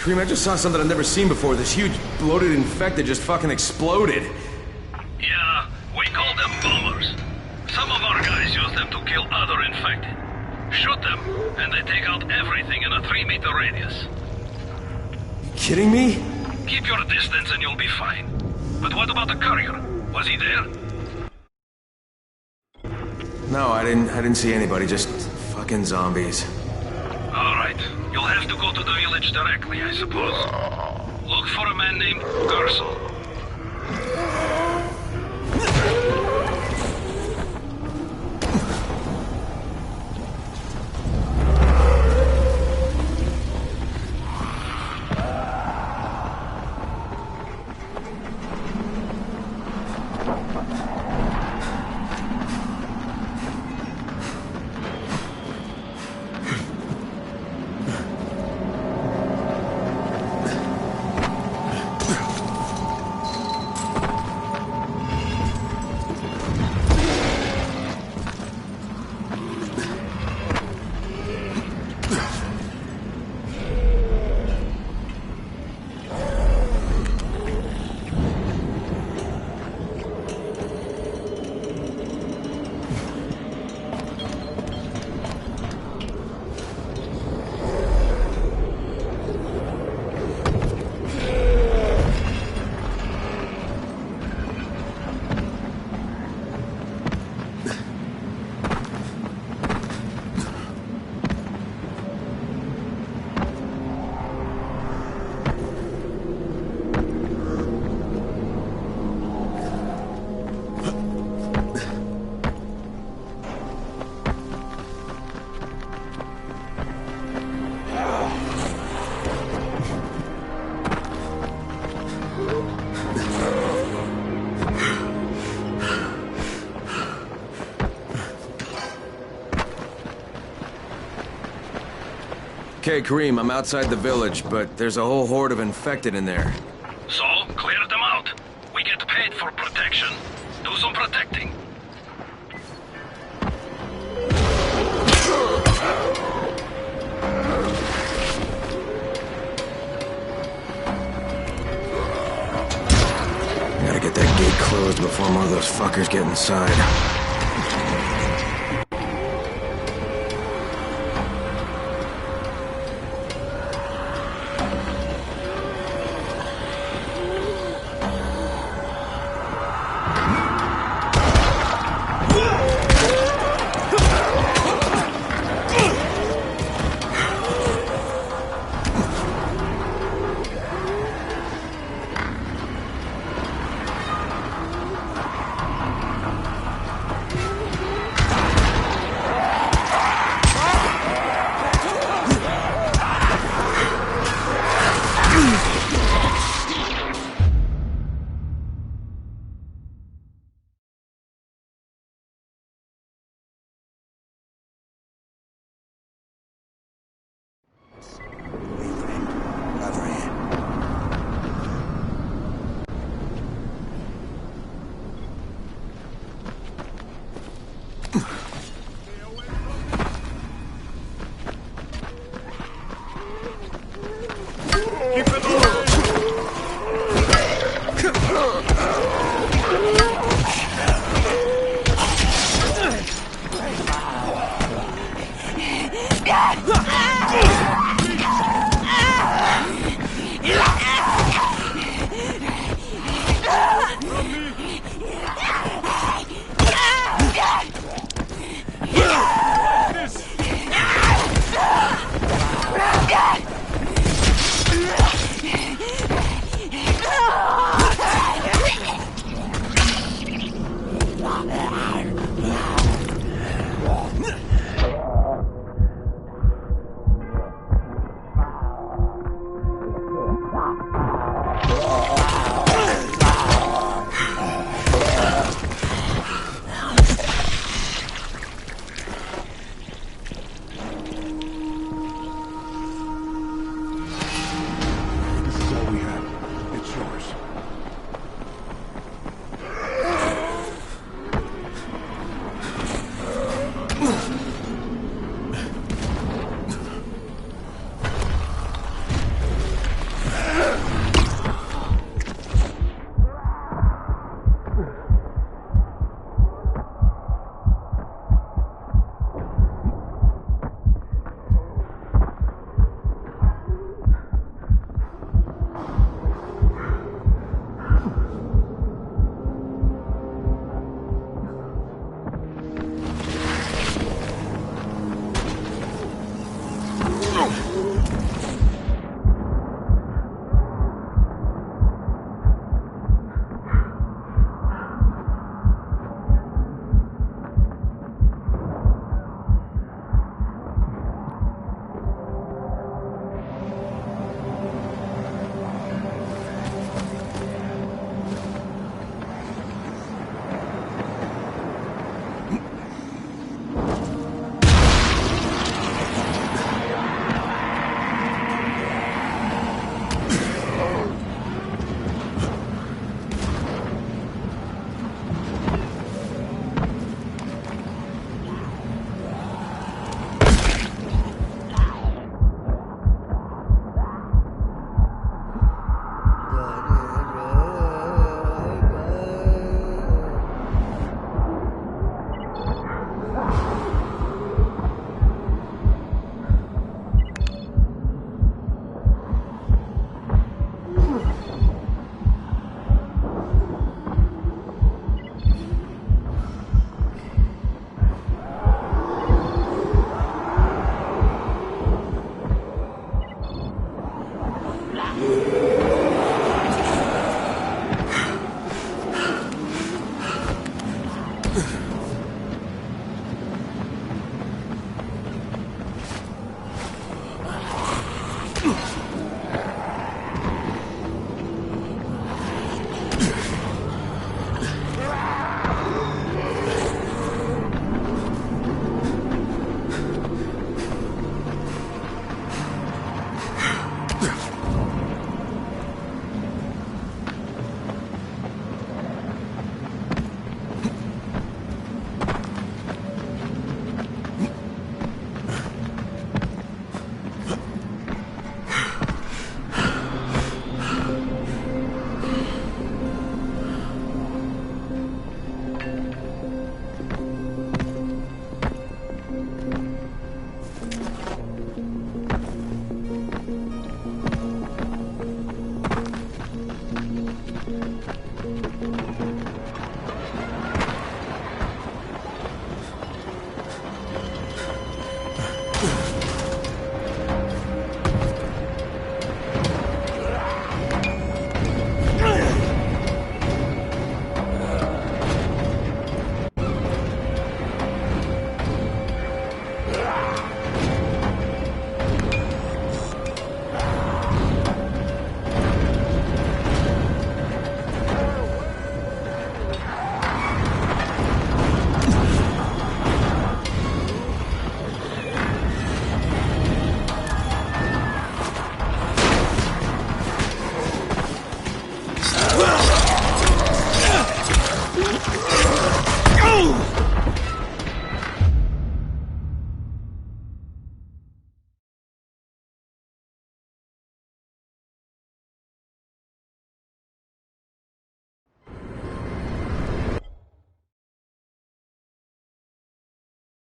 Kareem, I just saw something I've never seen before. This huge, bloated infected just fucking exploded. Yeah, we call them bombers. Some of our guys use them to kill other infected. Shoot them, and they take out everything in a 3-meter radius. You kidding me? Keep your distance and you'll be fine. But what about the courier? Was he there? No, I didn't see anybody, just fucking zombies. Alright, you'll have to go to the village directly, I suppose. Look for a man named Gersel. Okay, Kareem, I'm outside the village, but there's a whole horde of infected in there. So, clear them out. We get paid for protection. Do some protecting. Gotta get that gate closed before more of those fuckers get inside.